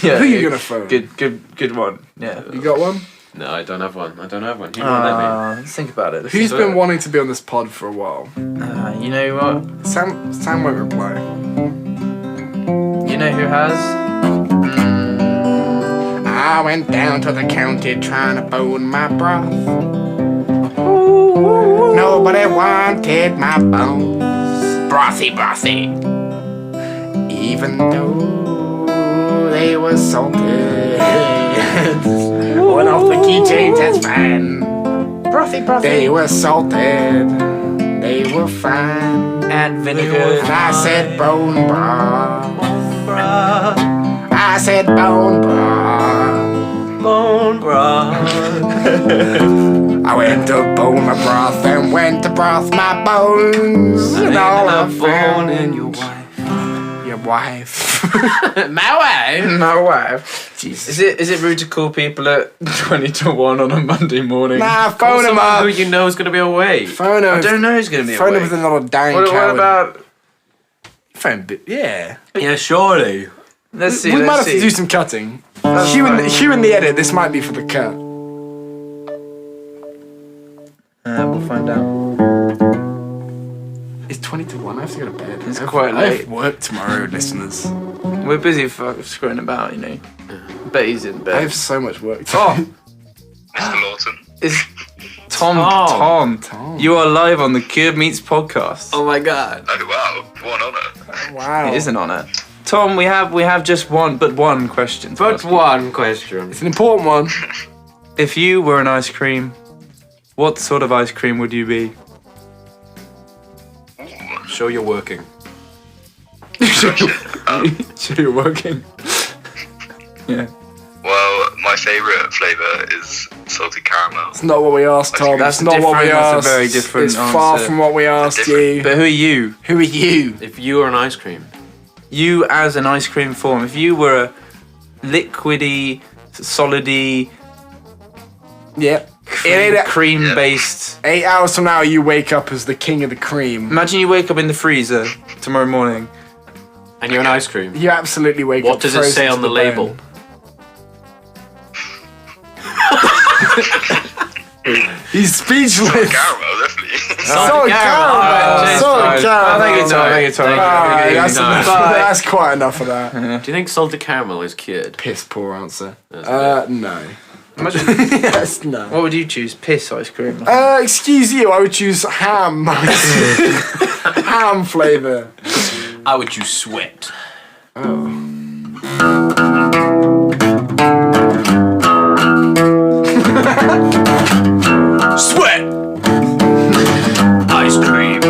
[SPEAKER 4] Yeah,
[SPEAKER 5] who are you gonna phone?
[SPEAKER 4] Good one. Yeah.
[SPEAKER 5] You got one?
[SPEAKER 7] No, I don't have one. You won't let me.
[SPEAKER 4] Let's think about it.
[SPEAKER 5] Who's been wanting to be on this pod for a while?
[SPEAKER 4] You know what?
[SPEAKER 5] Sam won't reply.
[SPEAKER 4] You know who has?
[SPEAKER 5] I went down to the county trying to bone my broth. Nobody wanted my bones.
[SPEAKER 6] Brothy.
[SPEAKER 5] Even though they were salted. One off the keychains, that's fine.
[SPEAKER 4] Brothy.
[SPEAKER 5] They were salted. They were fine.
[SPEAKER 4] And vinegar.
[SPEAKER 5] And I said bone broth. I said bone broth.
[SPEAKER 7] Bone broth.
[SPEAKER 5] I went to bone my broth and went to broth my bones. And all I found
[SPEAKER 7] in your wife.
[SPEAKER 5] Your wife.
[SPEAKER 7] My wife.
[SPEAKER 4] My wife.
[SPEAKER 5] Jesus.
[SPEAKER 4] Is it rude to call people at 20 to 1 on a Monday morning?
[SPEAKER 5] Nah, phone him
[SPEAKER 7] Someone
[SPEAKER 5] up.
[SPEAKER 7] who you know is going to be away.
[SPEAKER 5] Phone him.
[SPEAKER 4] I don't know who's going to be
[SPEAKER 5] Phone
[SPEAKER 4] awake.
[SPEAKER 5] him with another dang
[SPEAKER 4] What
[SPEAKER 5] coward.
[SPEAKER 4] about...
[SPEAKER 5] Phone yeah.
[SPEAKER 7] Yeah, surely.
[SPEAKER 4] Let's see,
[SPEAKER 5] We might
[SPEAKER 4] let's
[SPEAKER 5] have to
[SPEAKER 4] see.
[SPEAKER 5] do some cutting.
[SPEAKER 4] That's
[SPEAKER 5] Hugh
[SPEAKER 4] fine.
[SPEAKER 5] in the edit, this might be for the cut.
[SPEAKER 4] We'll find out.
[SPEAKER 5] It's 20 to 1, I have to go to bed.
[SPEAKER 4] It's
[SPEAKER 5] I have-
[SPEAKER 4] quite
[SPEAKER 5] I have
[SPEAKER 4] late.
[SPEAKER 5] work tomorrow, listeners.
[SPEAKER 4] We're busy screwing about, you know. Bet he's in
[SPEAKER 5] I
[SPEAKER 4] bed.
[SPEAKER 5] have so much work tomorrow.
[SPEAKER 4] Oh,
[SPEAKER 8] Mr. Lawton.
[SPEAKER 4] it's Tom.
[SPEAKER 5] Tom.
[SPEAKER 4] You are live on the Cured Meats podcast.
[SPEAKER 7] Oh my god.
[SPEAKER 8] Oh wow, what an honour.
[SPEAKER 5] Wow.
[SPEAKER 4] It is an honour. Tom, we have just one question. to
[SPEAKER 7] But
[SPEAKER 4] ask you.
[SPEAKER 7] one question.
[SPEAKER 5] It's an important one.
[SPEAKER 4] If you were an ice cream, what sort of ice cream would you be?
[SPEAKER 7] Show you're working.
[SPEAKER 4] Sure you're working. Yeah.
[SPEAKER 8] Well, my favourite flavour is salted caramel.
[SPEAKER 5] It's not what we asked, Tom.
[SPEAKER 4] That's
[SPEAKER 5] That's not what we
[SPEAKER 4] different, that's a
[SPEAKER 5] asked.
[SPEAKER 4] very different
[SPEAKER 5] It's far
[SPEAKER 4] answer.
[SPEAKER 5] from what we asked
[SPEAKER 8] different.
[SPEAKER 5] you.
[SPEAKER 4] But who are you?
[SPEAKER 5] Who are you?
[SPEAKER 7] If you were an ice cream,
[SPEAKER 4] You as an ice cream form. If you were a liquidy, solidy,
[SPEAKER 5] Yep. It
[SPEAKER 4] cream based.
[SPEAKER 5] 8 hours from now, you wake up as the king of the cream.
[SPEAKER 4] Imagine you wake up in the freezer tomorrow morning.
[SPEAKER 7] and you're an ice cream,
[SPEAKER 5] You absolutely wake up.
[SPEAKER 7] what does it
[SPEAKER 5] frozen
[SPEAKER 7] say
[SPEAKER 5] to
[SPEAKER 7] on the
[SPEAKER 5] bone.
[SPEAKER 7] label?
[SPEAKER 5] He's speechless.
[SPEAKER 8] Caramel, definitely.
[SPEAKER 5] Solid caramel.
[SPEAKER 4] Alright,
[SPEAKER 5] Solid caramel.
[SPEAKER 4] Thank you, Tom. Thank you, Tom.
[SPEAKER 5] Alright, that's,
[SPEAKER 7] No.
[SPEAKER 5] enough. That's quite enough of that.
[SPEAKER 7] Do you think salted caramel is cured?
[SPEAKER 5] Piss poor answer.
[SPEAKER 7] That's
[SPEAKER 5] No.
[SPEAKER 4] Imagine,
[SPEAKER 5] Yes, no.
[SPEAKER 4] what would you choose? Piss ice cream.
[SPEAKER 5] Excuse you, I would choose ham. Ham flavour.
[SPEAKER 7] I would choose sweat.
[SPEAKER 6] Sweat.
[SPEAKER 7] Ice cream.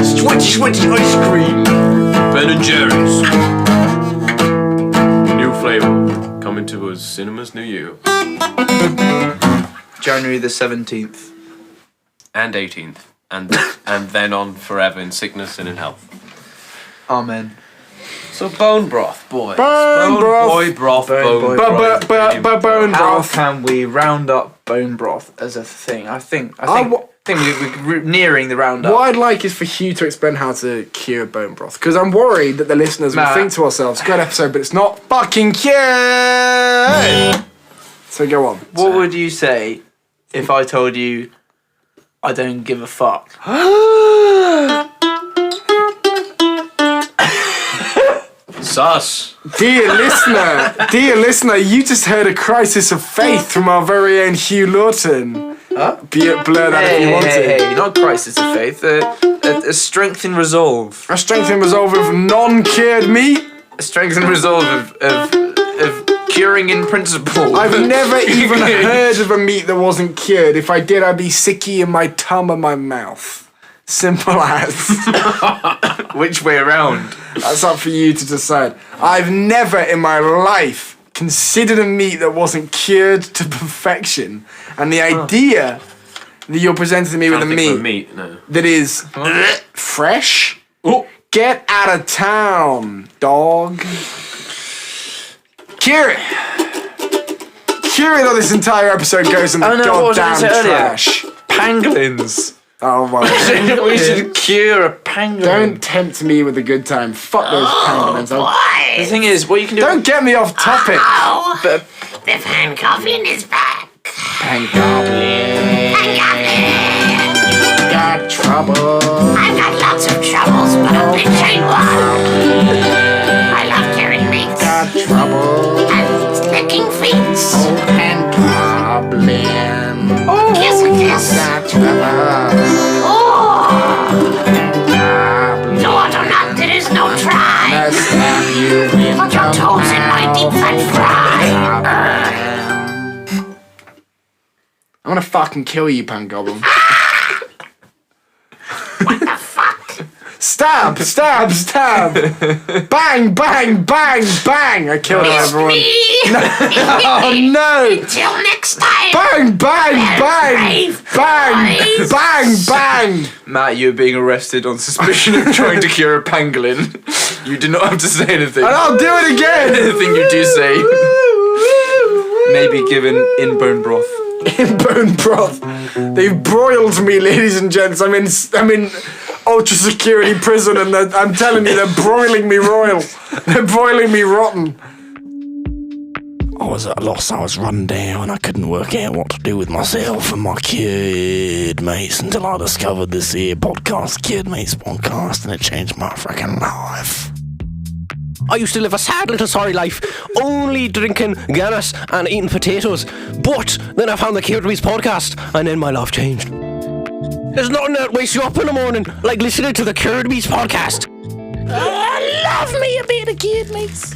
[SPEAKER 5] Sweaty ice cream.
[SPEAKER 7] Ben and Jerry's. New flavor. Coming to a cinemas near you.
[SPEAKER 4] January the 17th.
[SPEAKER 7] And 18th. And then on forever in sickness and in health.
[SPEAKER 4] Amen.
[SPEAKER 7] So bone broth, boys.
[SPEAKER 5] Bone broth.
[SPEAKER 7] Boy broth.
[SPEAKER 4] Bone
[SPEAKER 7] Bone
[SPEAKER 4] boy
[SPEAKER 7] broth.
[SPEAKER 5] Bone
[SPEAKER 4] How
[SPEAKER 5] broth.
[SPEAKER 4] can we round up bone broth as a thing? I think we're nearing the roundup.
[SPEAKER 5] What I'd like is for Hugh to explain how to cure bone broth. Because I'm worried that the listeners will
[SPEAKER 4] Nah.
[SPEAKER 5] think to ourselves, great episode, but it's not fucking cured. So go on.
[SPEAKER 4] What would you say if I told you I don't give a fuck?
[SPEAKER 7] Sus.
[SPEAKER 5] Dear listener, you just heard a crisis of faith from our very own Hugh Lawton.
[SPEAKER 4] Huh?
[SPEAKER 5] Blur that if you wanted.
[SPEAKER 4] Hey, not crisis of faith. A strength in resolve.
[SPEAKER 5] A strength and resolve of non-cured meat.
[SPEAKER 4] A strength and resolve of curing in principle.
[SPEAKER 5] I've never even heard of a meat that wasn't cured. If I did, I'd be sicky in my tongue and my mouth. Simple as.
[SPEAKER 4] Which way around?
[SPEAKER 5] That's up for you to decide. I've never in my life considered a meat that wasn't cured to perfection. And the idea that you're presenting to me with a meat
[SPEAKER 7] No.
[SPEAKER 5] that is fresh,
[SPEAKER 7] Oh.
[SPEAKER 5] get out of town, dog. Cure it. Cure it or this entire episode goes in the
[SPEAKER 4] what was I
[SPEAKER 5] goddamn
[SPEAKER 4] gonna say earlier?
[SPEAKER 5] trash.
[SPEAKER 4] Pangolins.
[SPEAKER 5] Oh my
[SPEAKER 4] We should cure a pangolin.
[SPEAKER 5] Don't tempt me with a good time. Fuck those pangolins.
[SPEAKER 4] The thing is, what you can do.
[SPEAKER 5] Don't get me off topic.
[SPEAKER 4] But
[SPEAKER 6] They've handcuffed in his back.
[SPEAKER 5] Pangoblin. Got trouble.
[SPEAKER 6] I've got lots of troubles, but a big chain one. I love carrying meats
[SPEAKER 5] Got trouble.
[SPEAKER 6] and licking feet.
[SPEAKER 5] Pangoblin.
[SPEAKER 6] Kiss a kiss.
[SPEAKER 5] Got trouble.
[SPEAKER 6] Oh, no, I do not. There is no try.
[SPEAKER 5] I stab you in
[SPEAKER 6] Put your toes in my deep fat fry.
[SPEAKER 5] I'm gonna fucking kill you, Pangoblin.
[SPEAKER 6] What the fuck?
[SPEAKER 5] Stab! Stab! Stab! Bang! Bang! Bang! Bang! I killed everyone. Oh no!
[SPEAKER 6] Until next time.
[SPEAKER 5] Bang! Bang! Bang! Bang! Bang! Bang!
[SPEAKER 4] Matt, you're being arrested on suspicion of trying to cure a pangolin. You do not have to say anything.
[SPEAKER 5] And I'll do it again!
[SPEAKER 4] Anything you do say may be given in bone broth.
[SPEAKER 5] In bone broth. They've broiled me, ladies and gents. I'm in ultra security prison, and I'm telling you, they're broiling me royal. They're broiling me rotten.
[SPEAKER 6] I was at a loss. I was run down. I couldn't work out what to do with myself and my kid mates until I discovered this here podcast, Kid Mates Podcast, and it changed my freaking life. I used to live a sad little sorry life, only drinking Guinness and eating potatoes. But then I found the Kid Mates Podcast, and then my life changed. There's nothing that wakes you up in the morning like listening to the Kid Mates Podcast. I love me a bit of Kid Mates.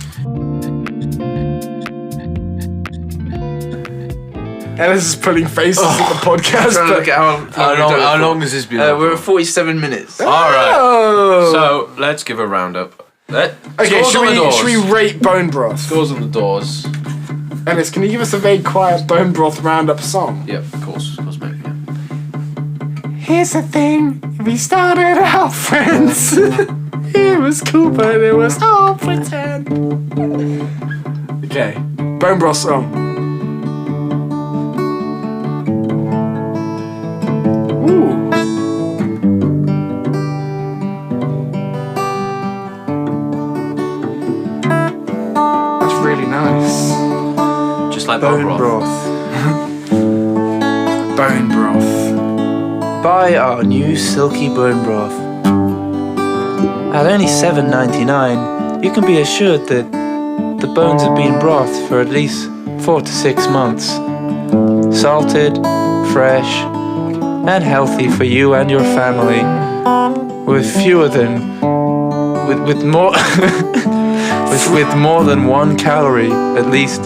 [SPEAKER 5] Ellis is pulling faces at the podcast.
[SPEAKER 4] Trying to look at
[SPEAKER 7] How long has this been?
[SPEAKER 4] we're at 47 minutes.
[SPEAKER 7] Alright.
[SPEAKER 5] Oh.
[SPEAKER 7] So, let's give a roundup.
[SPEAKER 5] Okay,
[SPEAKER 7] Scores on the doors.
[SPEAKER 5] should we rate bone broth?
[SPEAKER 7] Scores on the doors.
[SPEAKER 5] Ellis, can you give us a very quiet bone broth roundup song?
[SPEAKER 7] Yep, of course, mate. Yeah.
[SPEAKER 5] Here's the thing, we started out friends. It was cool, but it was all pretend. Okay, bone broth song. Ooh. That's really nice.
[SPEAKER 7] Just like bone broth.
[SPEAKER 5] Bone broth.
[SPEAKER 4] Buy our new silky bone broth. At only $7.99, you can be assured that the bones have been brothed for at least 4 to 6 months. Salted, fresh, and healthy for you and your family. With fewer than, with more, with more than 1 calorie at least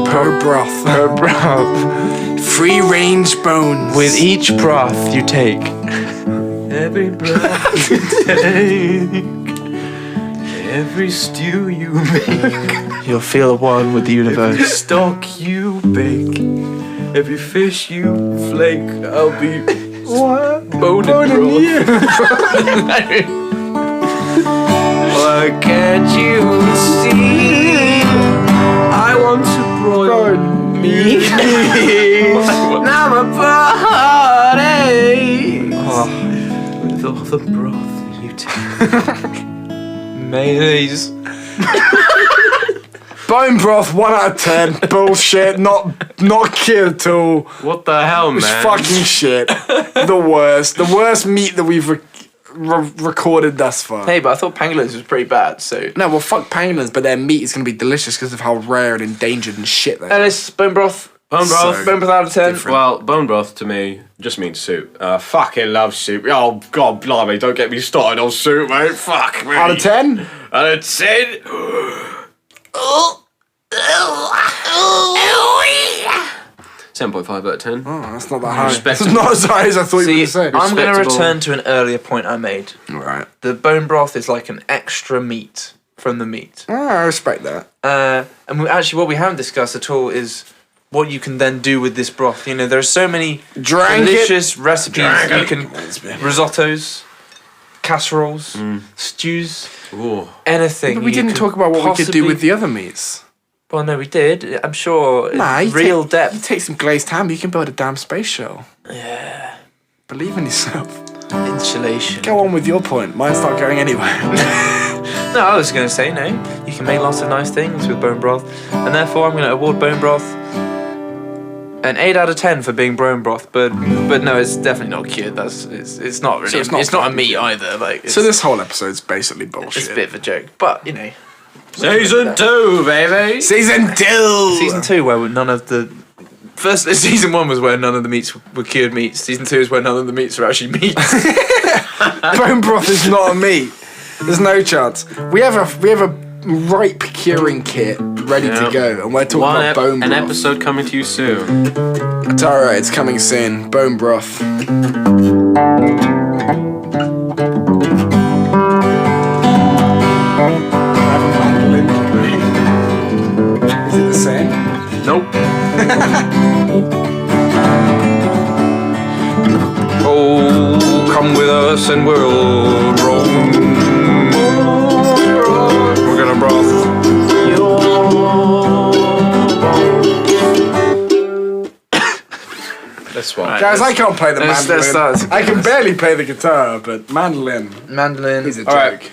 [SPEAKER 5] Per broth.
[SPEAKER 4] per broth.
[SPEAKER 5] Free range bones.
[SPEAKER 4] With each broth you take. Every broth you take. Every stew you make. You'll feel one with the universe. Every stock you bake. Every fish you flake. I'll be boning you. Why can't you see? I want to broil me. Now my body. With all the broth you take. Mayonnaise.
[SPEAKER 5] Bone broth, 1 out of 10. Bullshit. Not cute at all.
[SPEAKER 7] What the hell, man?
[SPEAKER 5] It's fucking shit. The worst. The worst meat that we've recorded thus far.
[SPEAKER 4] Hey, but I thought pangolins was pretty bad, so.
[SPEAKER 5] No, well, fuck pangolins, but their meat is going to be delicious because of how rare and endangered and shit they are.
[SPEAKER 4] Ellis, bone broth.
[SPEAKER 7] Bone broth.
[SPEAKER 4] Bone broth out of 10.
[SPEAKER 7] Well, bone broth to me just means soup. Fucking love soup. Oh, God, blimey, don't get me started on soup, mate. Fuck me.
[SPEAKER 5] Out of 10?
[SPEAKER 7] Out of 10? 7.5 out of 10.
[SPEAKER 5] Oh, that's not that high.
[SPEAKER 7] Respectable.
[SPEAKER 5] It's not as high as I thought you were
[SPEAKER 4] See,
[SPEAKER 5] going to say.
[SPEAKER 4] I'm going to
[SPEAKER 7] Respectable.
[SPEAKER 4] return to an earlier point I made.
[SPEAKER 5] Alright.
[SPEAKER 4] The bone broth is like an extra meat from the meat.
[SPEAKER 5] Oh, I respect that.
[SPEAKER 4] And actually, what we haven't discussed at all is what you can then do with this broth. You know, there are so many
[SPEAKER 5] Drank it.
[SPEAKER 4] delicious recipes. You can risottos, casseroles, stews,
[SPEAKER 7] Ooh.
[SPEAKER 4] anything.
[SPEAKER 5] But we
[SPEAKER 4] you
[SPEAKER 5] didn't
[SPEAKER 4] could
[SPEAKER 5] talk about what we could do
[SPEAKER 4] possibly-
[SPEAKER 5] with the other meats.
[SPEAKER 4] Well, no, we did. I'm sure.
[SPEAKER 5] Nah, you
[SPEAKER 4] real
[SPEAKER 5] take,
[SPEAKER 4] depth.
[SPEAKER 5] You take some glazed ham, you can build a damn space shuttle.
[SPEAKER 4] Yeah.
[SPEAKER 5] Believe in yourself.
[SPEAKER 4] Insulation.
[SPEAKER 5] Go on with your point. Mine's not going anywhere.
[SPEAKER 4] No, I was going to say no. You can make lots of nice things with bone broth, and therefore I'm going to award bone broth An 8 out of 10 for being bone broth, but no, it's definitely not cured. It's not really.
[SPEAKER 5] So
[SPEAKER 4] it's not a meat either. Like
[SPEAKER 5] So this whole episode's basically bullshit.
[SPEAKER 4] it's a bit of a joke, but you know.
[SPEAKER 7] Season 2, baby.
[SPEAKER 5] Season 2!
[SPEAKER 4] Season 2 where none of the first season 1 was where none of the meats were cured meats. Season 2 is where none of the meats are actually meats.
[SPEAKER 5] Bone broth is not a meat. There's no chance. We have a ripe curing kit ready to go, and we're talking about bone broth.
[SPEAKER 7] An episode coming to you soon.
[SPEAKER 5] It's alright, it's coming soon. Bone broth. Is it the same?
[SPEAKER 7] Nope.
[SPEAKER 1] Oh, come with us and we'll roam. We're gonna broth.
[SPEAKER 7] This one.
[SPEAKER 5] Guys, I can't play the
[SPEAKER 4] Let's
[SPEAKER 5] mandolin.
[SPEAKER 4] start.
[SPEAKER 5] I can barely play the guitar, but mandolin
[SPEAKER 4] Mandolin.
[SPEAKER 5] is a
[SPEAKER 7] All right.
[SPEAKER 5] joke.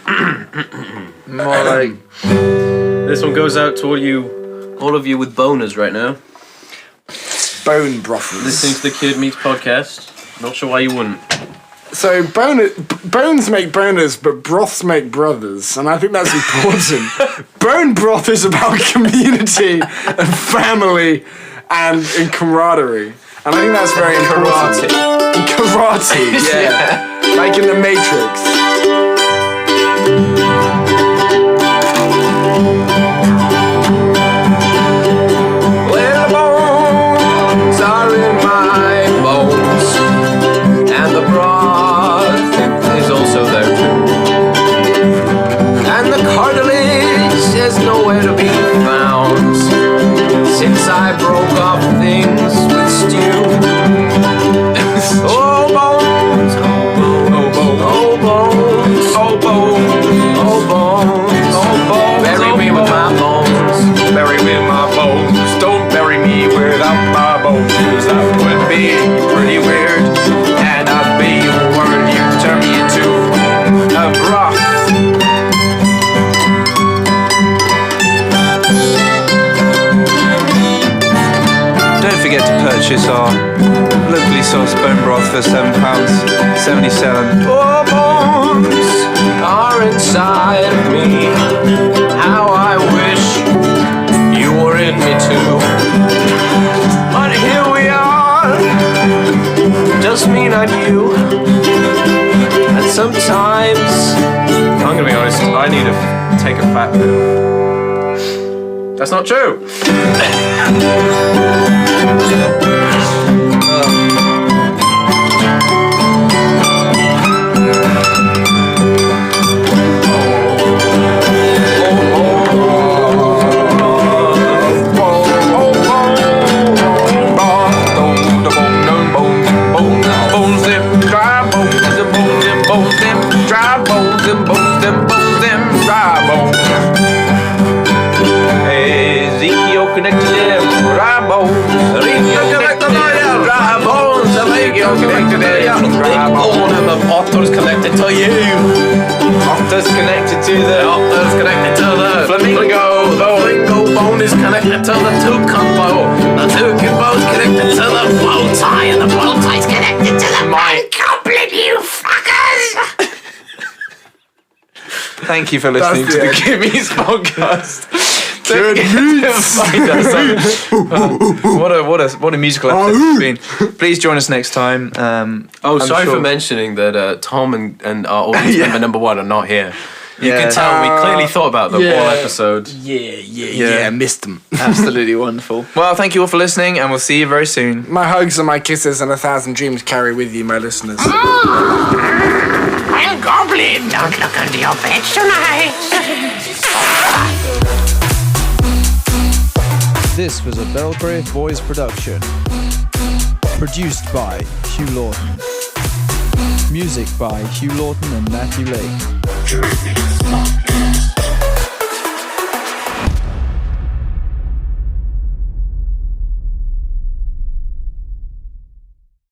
[SPEAKER 4] More like
[SPEAKER 7] This one goes out to all of you with boners right now.
[SPEAKER 5] Bone brothers.
[SPEAKER 7] Listening to the Kid Meets podcast. Not sure why you wouldn't.
[SPEAKER 5] So bones make boners, but broths make brothers, and I think that's important. Bone broth is about community and family and camaraderie, and I think that's very important. Karate, yeah, like in the Matrix.
[SPEAKER 7] Well, bones are in my bones, and the broth is also there too. And the cartilage is nowhere to be found since I broke off things with stew. Oh bones, oh bones, oh bones, oh bones, oh bones, oh bones. Bury me with my bones.
[SPEAKER 1] Bury me with my bones. Don't bury me without my bones. 'Cause that would be pretty weird. And I'd be worried you'd turn me into a broth.
[SPEAKER 4] don't forget to purchase our locally sourced bone broth for £7.77.
[SPEAKER 7] Oh, bones are inside of me. How I wish you were in me too. But here we are, just me, not you. And sometimes, I'm gonna be honest, I need to take a fat pill. That's not true. Octa's connected to you. Octa's connected to the. Octa's connected to the flamingo. The flamingo bone is connected to the toucan bow. The toucan bow is connected to the bow tie, and the bow tie's connected to the mic. Goblin, you fuckers!
[SPEAKER 4] Thank you for listening
[SPEAKER 5] That's
[SPEAKER 4] to the
[SPEAKER 5] the
[SPEAKER 4] Kimmy's podcast. Don't forget to find us on- what a musical episode it's been. Please join us next time.
[SPEAKER 7] Sorry for mentioning that Tom and our audience
[SPEAKER 4] Yeah.
[SPEAKER 7] member number 1 are not here. You
[SPEAKER 4] Yeah.
[SPEAKER 7] can tell we clearly thought about them all episode.
[SPEAKER 5] Yeah, missed them.
[SPEAKER 4] Absolutely wonderful. Well, thank you all for listening, and we'll see you very soon.
[SPEAKER 5] My hugs and my kisses and 1,000 dreams carry with you, my listeners.
[SPEAKER 9] Well, Goblin, don't look under your bed tonight.
[SPEAKER 10] This was a Belgrave Boys production. Produced by Hugh Lawton. Music by Hugh Lawton and Matthew Lake.